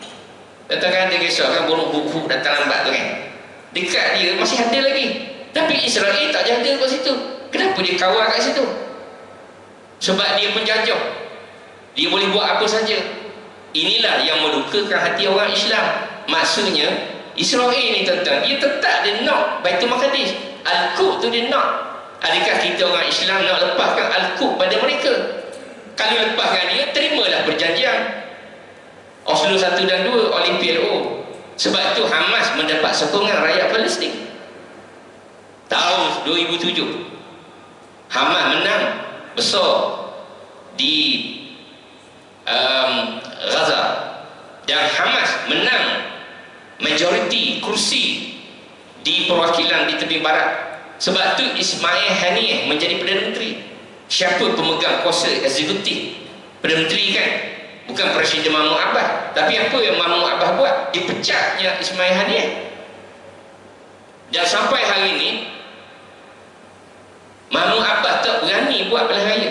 Datang dia kisah kan, burung bubuk datang lambat tu kan, dekat dia masih ada lagi. Tapi Israel tak jaga kat situ. Kenapa dia kawal kat situ? Sebab dia penjajah, dia boleh buat apa saja. Inilah yang melukakan hati orang Islam. Maksudnya Israel ni tuan-tuan, dia tetap dia nak Baitul Maqdis, Al-Quds tu dia nak. Adakah kita orang Islam nak lepaskan Al-Quds pada mereka? Kalau lepaskan dia, terimalah perjanjian Oslo 1 dan 2 oleh PLO. Sebab itu Hamas mendapat sokongan rakyat Palestin. Tahun 2007 Hamas menang besar di Gaza, dan Hamas menang majoriti kursi di perwakilan di tepi barat. Sebab tu Ismail Haniyeh menjadi Perdana Menteri. Siapa pemegang kuasa eksekutif? Perdana Menteri kan, bukan Presiden Mahmud Abbas. Tapi apa yang Mahmud Abbas buat? Dipecatnya Ismail Haniyeh. Dan sampai hari ini Mahmud Abbas tak berani buat pilihan raya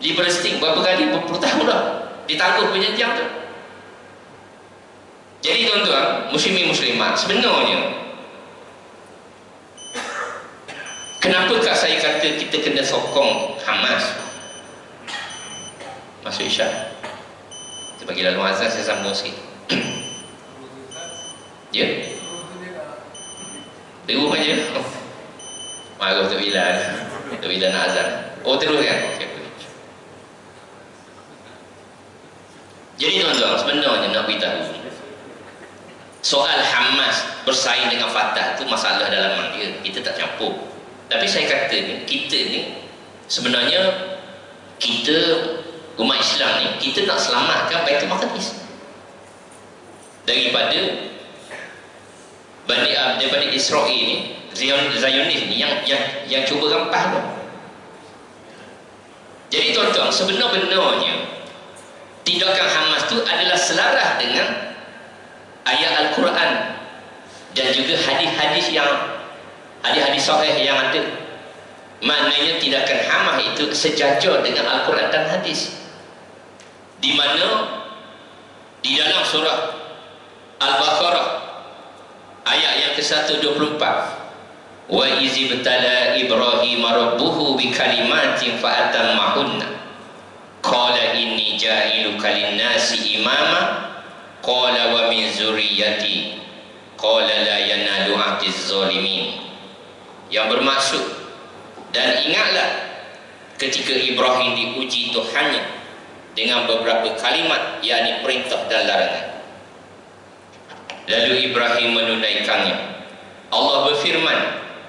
di Palestin. Berapa kali, berpuluh tahun dah ditangguh perjanjian tu. Jadi tuan-tuan, muslimin muslimat, sebenarnya kenapakah saya kata kita kena sokong Hamas? Masuk Isyak, kita bagi lalu azan, saya sambung sikit. Ya? Terus aja. Marah Tok Bilal. Tok Bilal nak azan. Oh, terus kan? Okay. Jadi tuan-tuan, sebenarnya nak beritahu, soal Hamas bersaing dengan Fatah itu masalah dalaman dia, kita tak campur. Tapi saya kata ni, kita ni sebenarnya kita umat Islam ni, kita nak selamatkan Baitul Maqdis daripada Israel ni, Zionis ni yang cuba rampas tu. Jadi tuan-tuan, sebenar-benarnya tindakan Hamas tu adalah selaras dengan ayat Al-Quran dan juga hadis-hadis sahih yang ada. Maknanya tindakan Hamas itu sejajar dengan Al-Quran dan hadis, di mana di dalam surah Al-Baqarah ayat yang ke-124, wa izibtala Ibrahim rabbuhu bikalimatin fa'atammahunna qala inni ja'iluka lin-nasi imama qala wa min zurriyyati qala la yanalu 'ahdiz zalimin. Yang bermaksud, dan ingatlah ketika Ibrahim diuji Tuhannya dengan beberapa kalimat, yakni perintah dan larangan, lalu Ibrahim menunaikannya. Allah berfirman,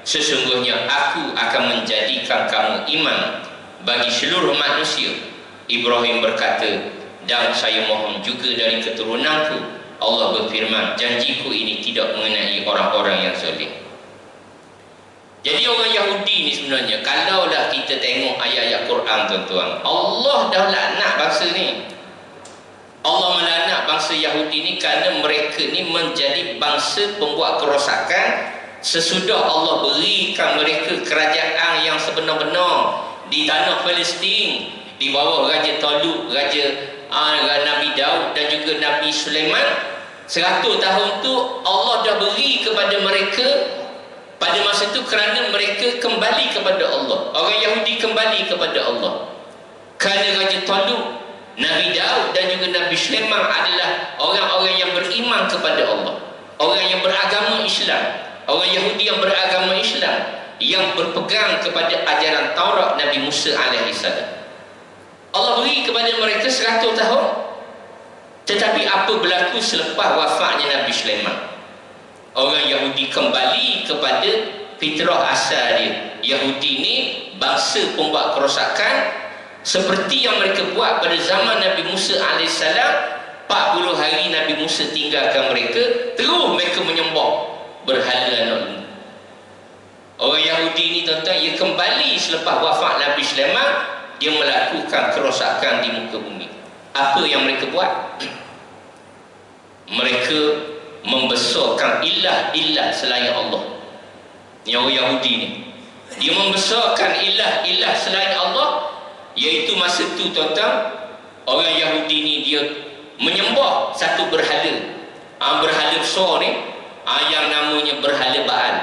sesungguhnya aku akan menjadikan kamu imam bagi seluruh manusia. Ibrahim berkata, dan saya mohon juga dari keturunanku. Allah berfirman, janjiku ini tidak mengenai orang-orang yang zalim. Jadi orang Yahudi ni sebenarnya, kalaulah kita tengok ayat-ayat Quran tuan-tuan, Allah dah laknat bangsa ni. Allah melaknat bangsa Yahudi ni kerana mereka ni menjadi bangsa pembuat kerosakan sesudah Allah berikan mereka kerajaan yang sebenar-benar di tanah Palestin di bawah Raja Talut, Nabi Daud dan juga Nabi Sulaiman. 100 tahun tu Allah dah beri kepada mereka pada masa itu kerana mereka kembali kepada Allah. Orang Yahudi kembali kepada Allah. Kerana Raja Talut, Nabi Daud dan juga Nabi Sulaiman adalah orang-orang yang beriman kepada Allah, orang yang beragama Islam, orang Yahudi yang beragama Islam, yang berpegang kepada ajaran Taurat Nabi Musa alaihissalam. Allah beri kepada mereka 100 tahun. Tetapi apa berlaku selepas wafatnya Nabi Sulaiman? Orang Yahudi kembali kepada fitrah asal dia. Yahudi ni bangsa pembuat kerosakan seperti yang mereka buat pada zaman Nabi Musa alaihissalam. 40 hari Nabi Musa tinggalkan mereka, terus mereka menyembah berhala anak lembu. Orang Yahudi ni tuan-tuan, ia kembali selepas wafat Nabi Sulaiman, dia melakukan kerosakan di muka bumi. Apa yang mereka buat? Mereka membesarkan ilah-ilah selain Allah. Ni orang Yahudi ni, dia membesarkan ilah-ilah selain Allah. Iaitu masa tu tuan-tuan, orang Yahudi ni dia menyembah satu berhala, berhala besar ni, yang namanya berhala Baal.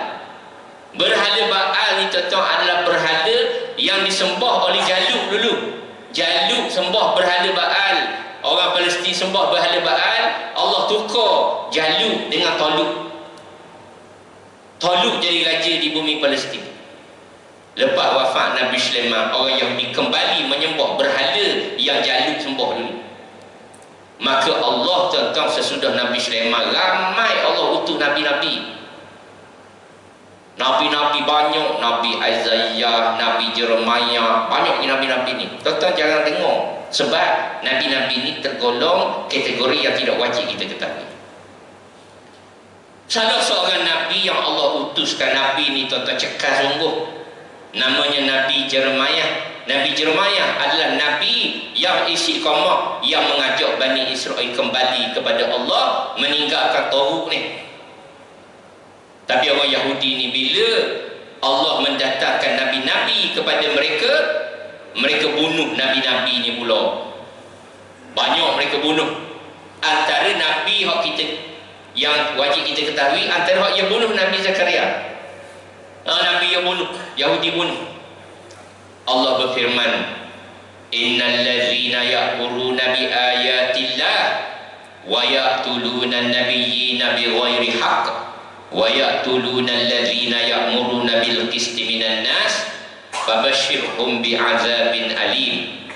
Berhala Baal ni tuan-tuan adalah berhala yang disembah oleh Jalut dulu. Jalut sembah berhala Baal, orang Palestin sembah berhala Baal. Allah tukar Jalut dengan Talut. Talut jadi raja di bumi Palestin. Lepas wafat Nabi Sulaiman, orang Yahudi kembali menyembah berhala yang Jalut sembah dulu. Maka Allah tuan-tuan, sesudah Nabi Sulaiman, ramai Allah utus nabi-nabi. Nabi-nabi banyak, Nabi Isaiah, Nabi Jeremiah, banyaknya nabi-nabi ni. Tuan-tuan jangan tengok, sebab nabi-nabi ni tergolong kategori yang tidak wajib kita ketahui. Salah seorang nabi yang Allah utuskan, nabi ni tuan-tuan cekal sungguh, namanya Nabi Jeremiah. Nabi Jeremiah adalah nabi yang istiqamah, yang mengajak Bani Israel kembali kepada Allah, meninggalkan Taurat ni. Tapi orang Yahudi ni, bila Allah mendatangkan nabi-nabi kepada mereka, mereka bunuh nabi-nabi ni pula. Banyak mereka bunuh. Antara nabi yang wajib kita ketahui, antara yang bunuh Nabi Zakaria. Nabi yang bunuh, Yahudi bunuh. Allah berfirman, innal ladzina ya'muruna bi ayatillah wa yaqtuluna an-nabiyyina bighairi haqq wa yaqtuluna alladzina ya'muruna bil qisti minan nas fabashshirhum bi'adzabin alim.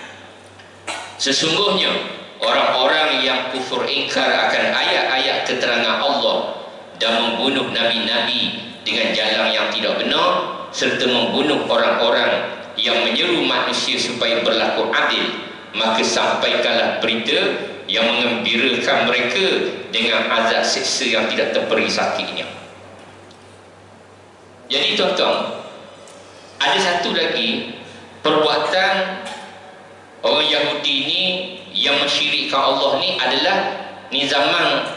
Sesungguhnya orang-orang yang kufur ingkar akan ayat-ayat keterangan Allah dan membunuh nabi-nabi dengan jalan yang tidak benar, serta membunuh orang-orang yang menyeru manusia supaya berlaku adil, maka sampaikanlah berita yang mengembirakan mereka dengan azab siksa yang tidak terperi sakitnya. Jadi tuan-tuan, ada satu lagi perbuatan orang Yahudi ni yang mensyirikkan Allah ni adalah ni zaman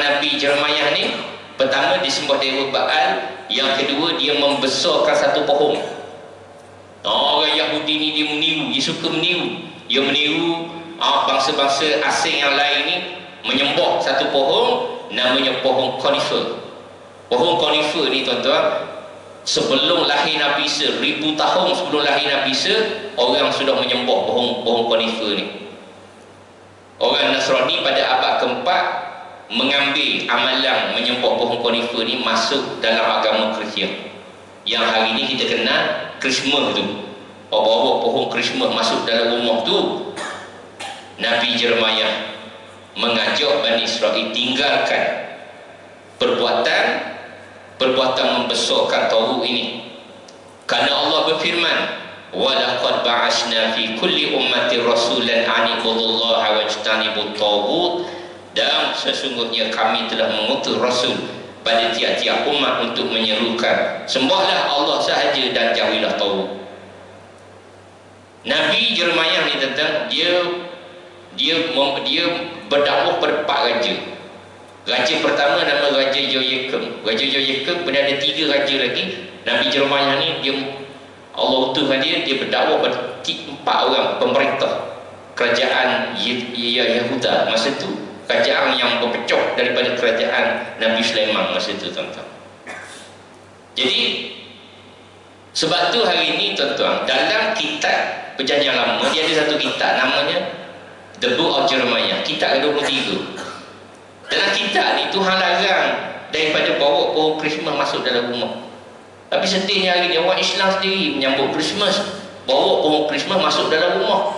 Nabi Jeremiah ni. Pertama, disembah dewa Baal. Yang kedua, dia membesarkan satu pohon. Orang Yahudi ni dia meniru, dia suka meniru. Dia meniru bangsa-bangsa asing yang lain ni menyembah satu pohon, namanya pohon konifer. Pohon konifer ni tuan-tuan, sebelum lahir Nabi Isa, 1000 tahun sebelum lahir Nabi Isa, orang sudah menyembah pohon konifer ni. Orang Nasrani pada abad keempat mengambil amalan menyembah pohon konifer ni masuk dalam agama Kristian, yang hari ni kita kenal Christmas tu. Bawa pohon Christmas masuk dalam rumah tu. Nabi Jeremiah mengajak Bani Israel tinggalkan perbuatan membesarkan tauruk ini, karena Allah berfirman, walaqad ba'asna fi kulli ummati rasulan an ibudullaha wajtanibut taghut, dan sesungguhnya kami telah mengutus rasul pada tiap-tiap umat untuk menyerukan sembahlah Allah sahaja dan jauhilah taghut. Nabi Jeremiah ni tentang dia berdakwah pada 4 raja. Raja pertama nama Raja Jehoiakim. Raja Jehoiakim, kemudian ada 3 raja lagi. Nabi Jeremiah ni Allah utuskan dia berdakwah pada 4 orang pemerintah kerajaan Yahuda masa tu, kerajaan yang berpecah daripada kerajaan Nabi Sulaiman masa tu, tuan-tuan. Jadi sebab tu hari ini tuan-tuan, dalam kitab Perjanjian Lama dia ada satu kitab namanya The Book of Jeremiah, kitab ke-23. Dalam kitab ni Tuhan larang daripada bawa pohon Christmas masuk dalam rumah. Tapi sedihnya hari ni orang Islam sendiri menyambut Christmas, bawa pohon Christmas masuk dalam rumah.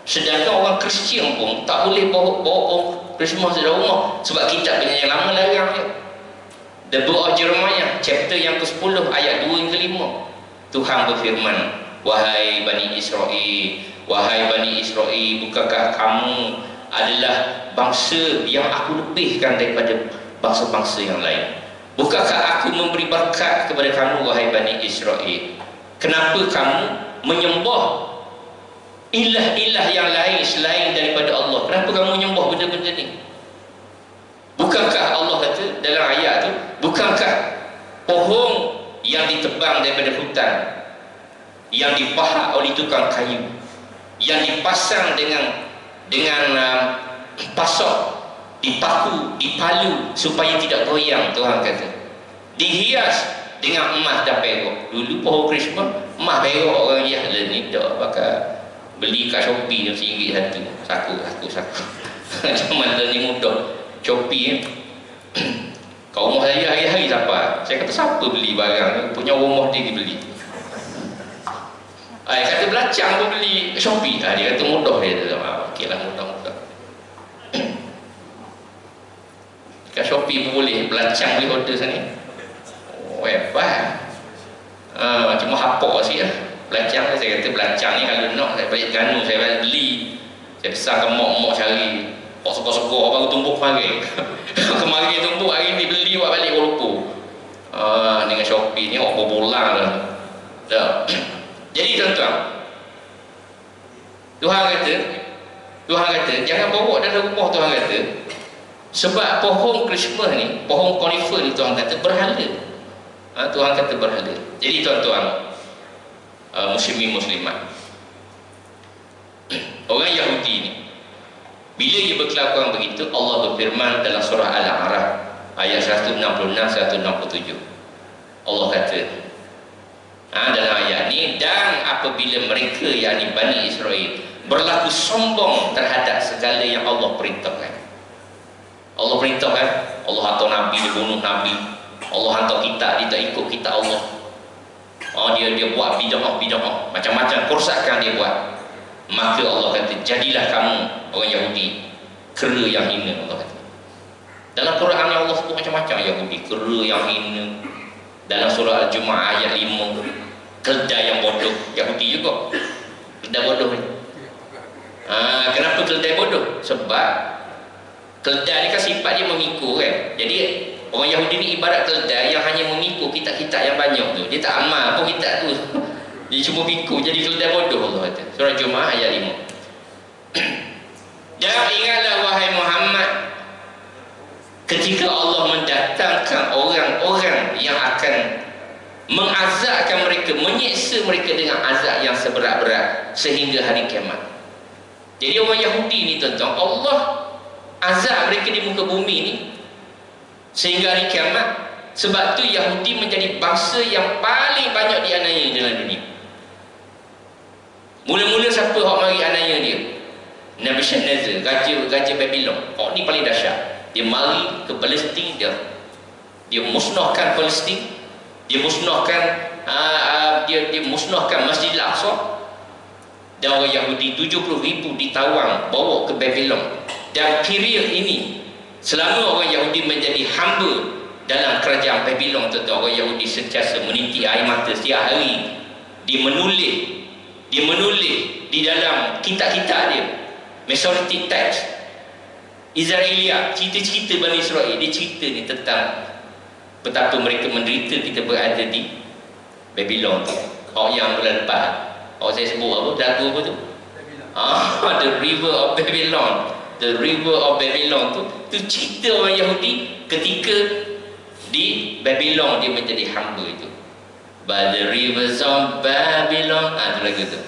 Sedangkan orang Kristian pun tak boleh bawa pohon Christmas dalam rumah, sebab kitab Perjanjian Lama larang dia. The Book of Jeremiah chapter yang ke-10 ayat 2 hingga 5. Tuhan berfirman, wahai Bani Israel, bukankah kamu adalah bangsa yang aku lebihkan daripada bangsa-bangsa yang lain? Bukankah aku memberi berkat kepada kamu, wahai Bani Israel? Kenapa kamu menyembah ilah-ilah yang lain selain daripada Allah? Kenapa kamu menyembah benda-benda ni? Bukankah Allah kata dalam ayat tu, bukankah pohon yang ditebang daripada hutan, yang dipahat oleh tukang kayu, yang dipasang dengan pasak, dipaku, dipalu supaya tidak goyang, Tuhan kata, dihias dengan emas dan perak. Dulu pohon Christmas emas perak orang hias. Ni tak pakai beli kat Shopee RM1 satu, saku zaman ni mudah Shopee kat rumah saya hari-hari siapa? Saya kata siapa beli barang, punya rumah dia beli. Kata belacang pun beli Shopee. Dia kata mudah. Dia kata okey lah, mudah. Kat Shopee pun boleh belacang, boleh order sana. Hebat. Cuma hapok sikit lah belacang. Saya kata belacang ni kalau nak saya balik Terengganu, saya balik beli, saya besarkan mak cari pok segor-segor baru tumbuk kemarin. Kemarin tumbuk, hari ni beli buat balik Kuala Lumpur. Dengan Shopee ni orang berbolang lah. Jadi tuan-tuan, Tuhan kata jangan bawa dalam rumah. Tuhan kata sebab pohon Christmas ni, pohon konifer ni, Tuhan kata berhala. Tuhan kata berhala. Jadi tuan-tuan, muslimin muslimat, orang Yahudi ni bila dia berkelakuan begitu, Allah berfirman dalam surah Al-A'raf ayat 166-167. Allah kata dalam ayat ni, dan apabila mereka, yakni Bani Israel, berlaku sombong terhadap segala yang Allah perintahkan. Allah perintahkan, Allah hantar Nabi, dia bunuh Nabi. Allah hantar kitab, dia tak ikut kitab Allah. Dia buat bid'ah, macam-macam kerosakan dia buat. Maka Allah kata, jadilah kamu orang Yahudi kera yang hina. Allah kata dalam Quran yang Allah sebut macam-macam Yahudi, kera yang hina. Dalam surah Al-Jumu'ah ayat 5, keledai yang bodoh. Yahudi juga keledai bodoh ni. Kenapa keledai bodoh? Sebab keledai ni kan sifat dia memikul kan. Jadi orang Yahudi ni ibarat keledai yang hanya memikul kitab-kitab yang banyak tu. Dia tak amal pun kitab tu. Dia cuma pikul, jadi keledai bodoh, Allah kata. Surah Jumaah ayat 5. Dan ingatlah wahai Muhammad, ketika Allah mendatangkan orang-orang yang akan mengazabkan mereka, menyiksa mereka dengan azab yang seberat-berat sehingga hari kiamat. Jadi orang Yahudi ni tuan-tuan, Allah azab mereka di muka bumi ni sehingga hari kiamat. Sebab tu Yahudi menjadi bangsa yang paling banyak dianiaya dalam dunia. Mula-mula siapa hak mari aniaya dia? Nebuchadnezzar, raja Babylon. Hak ni paling dahsyat. Dia mari ke Palestin, dia musnahkan Palestin, dia musnahkan dia musnahkan Masjid Al-Aqsa. Dan orang Yahudi 70,000 ditawang bawa ke Babylon. Dan period ini selama orang Yahudi menjadi hamba dalam kerajaan Babylon, tuan-tuan, orang Yahudi sentiasa meniti air mata setiap hari. Dia menulis di dalam kitab-kitab dia, Masoretic text Israelia, cerita-cerita Bani Israel. Dia cerita ni tentang betapa mereka menderita kita berada di Babylon tu. Yang bulan lepas saya sebut apa? Dagu apa tu? The River of Babylon. The River of Babylon tu cerita orang Yahudi ketika di Babylon dia menjadi hamba itu. By the rivers of Babylon, tu lagu tu.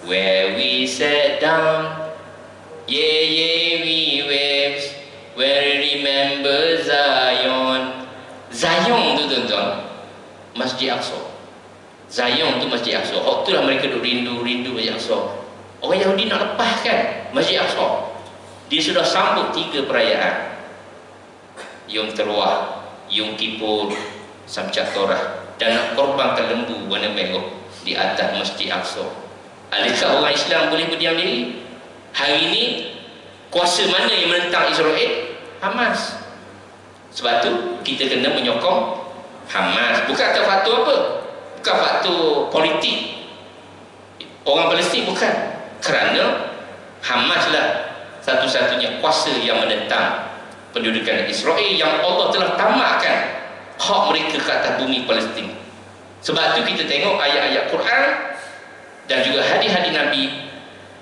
Where we sat down, yeah we waves, where remember Zion. Zion tu tuan-tuan, Masjid Aqsa. Zion tu Masjid Aqsa. Waktu lah mereka duk rindu Masjid Aqsa. Orang Yahudi nak lepaskan Masjid Aqsa. Dia sudah sambut 3 perayaan: Yom Teruah, Yom Kippur, Samcat Torah, dan nak korbankan lembu warna merah di atas Masjid Aqsa. Adakah orang Islam boleh berdiam diri? Hari ini kuasa mana yang menentang Israel? Hamas. Sebab tu kita kena menyokong Hamas. Bukan atas faktor apa? Bukan faktor politik orang Palestin, bukan. Kerana Hamas lah satu-satunya kuasa yang menentang pendudukan Israel yang Allah telah tamatkan hak mereka ke atas bumi Palestin. Sebab tu kita tengok ayat-ayat Quran dan juga hadis-hadis Nabi.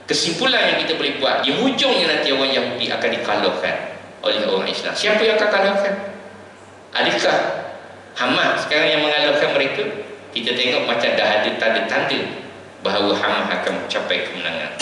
Kesimpulan yang kita boleh buat, di hujungnya nanti orang Yahudi akan dikalahkan oleh orang Islam. Siapa yang akan kalahkan? Adakah Hamas sekarang yang mengalahkan mereka? Kita tengok macam dah ada tanda-tanda bahawa Hamas akan mencapai kemenangan.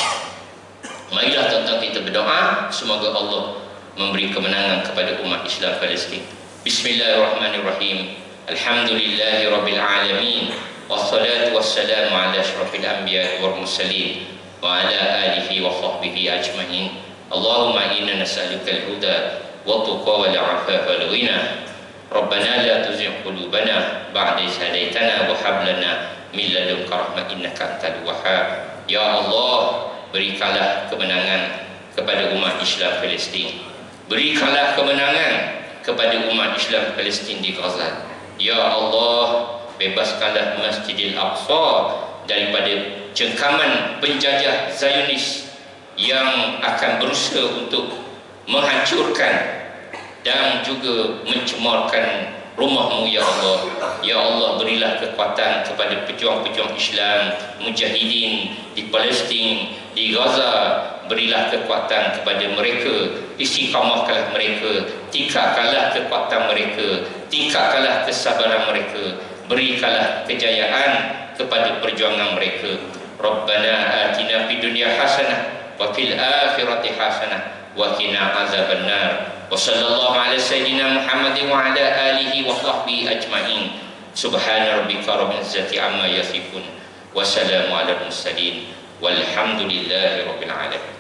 Marilah tuan-tuan kita berdoa semoga Allah memberi kemenangan kepada umat Islam Palestin. Bismillahirrahmanirrahim. Alhamdulillahi rabbil alamin. Wassalatu wassalamu ala asyrafil anbiya wal mursalin wa ala alihi wa sahbihi ajma'in. Allahumma inna nas'aluka al-huda wa tuqa wal 'afafa wal ghina. Rabbana la tuzigh qulubana ba'da idh hadaytana wa hab lana min ladunka rahmah innaka antal wahhab. Ya Allah, berikanlah kemenangan kepada umat Islam Palestin. Berikanlah kemenangan kepada umat Islam Palestin di Gaza. Ya Allah, bebaskanlah Masjidil Aqsa daripada cengkaman penjajah Zionis yang akan berusaha untuk menghancurkan dan juga mencemarkan rumahmu, ya Allah. Ya Allah, berilah kekuatan kepada pejuang-pejuang Islam, mujahidin di Palestin, di Gaza. Berilah kekuatan kepada mereka, istiqamahkanlah mereka, tingkatkanlah kekuatan mereka, tingkatkanlah kesabaran mereka, berikanlah kejayaan kepada perjuangan mereka. Rabbana atina fid dunya hasanah wa fil akhirati hasanah wa qina azabannar. Wa sallallahu ala sayyidina Muhammadin wa ala alihi wa sahbihi ajma'in. Subhana rabbika rabbil izzati amma yasifun wa salamun ala mursalin walhamdulillahi rabbil alamin.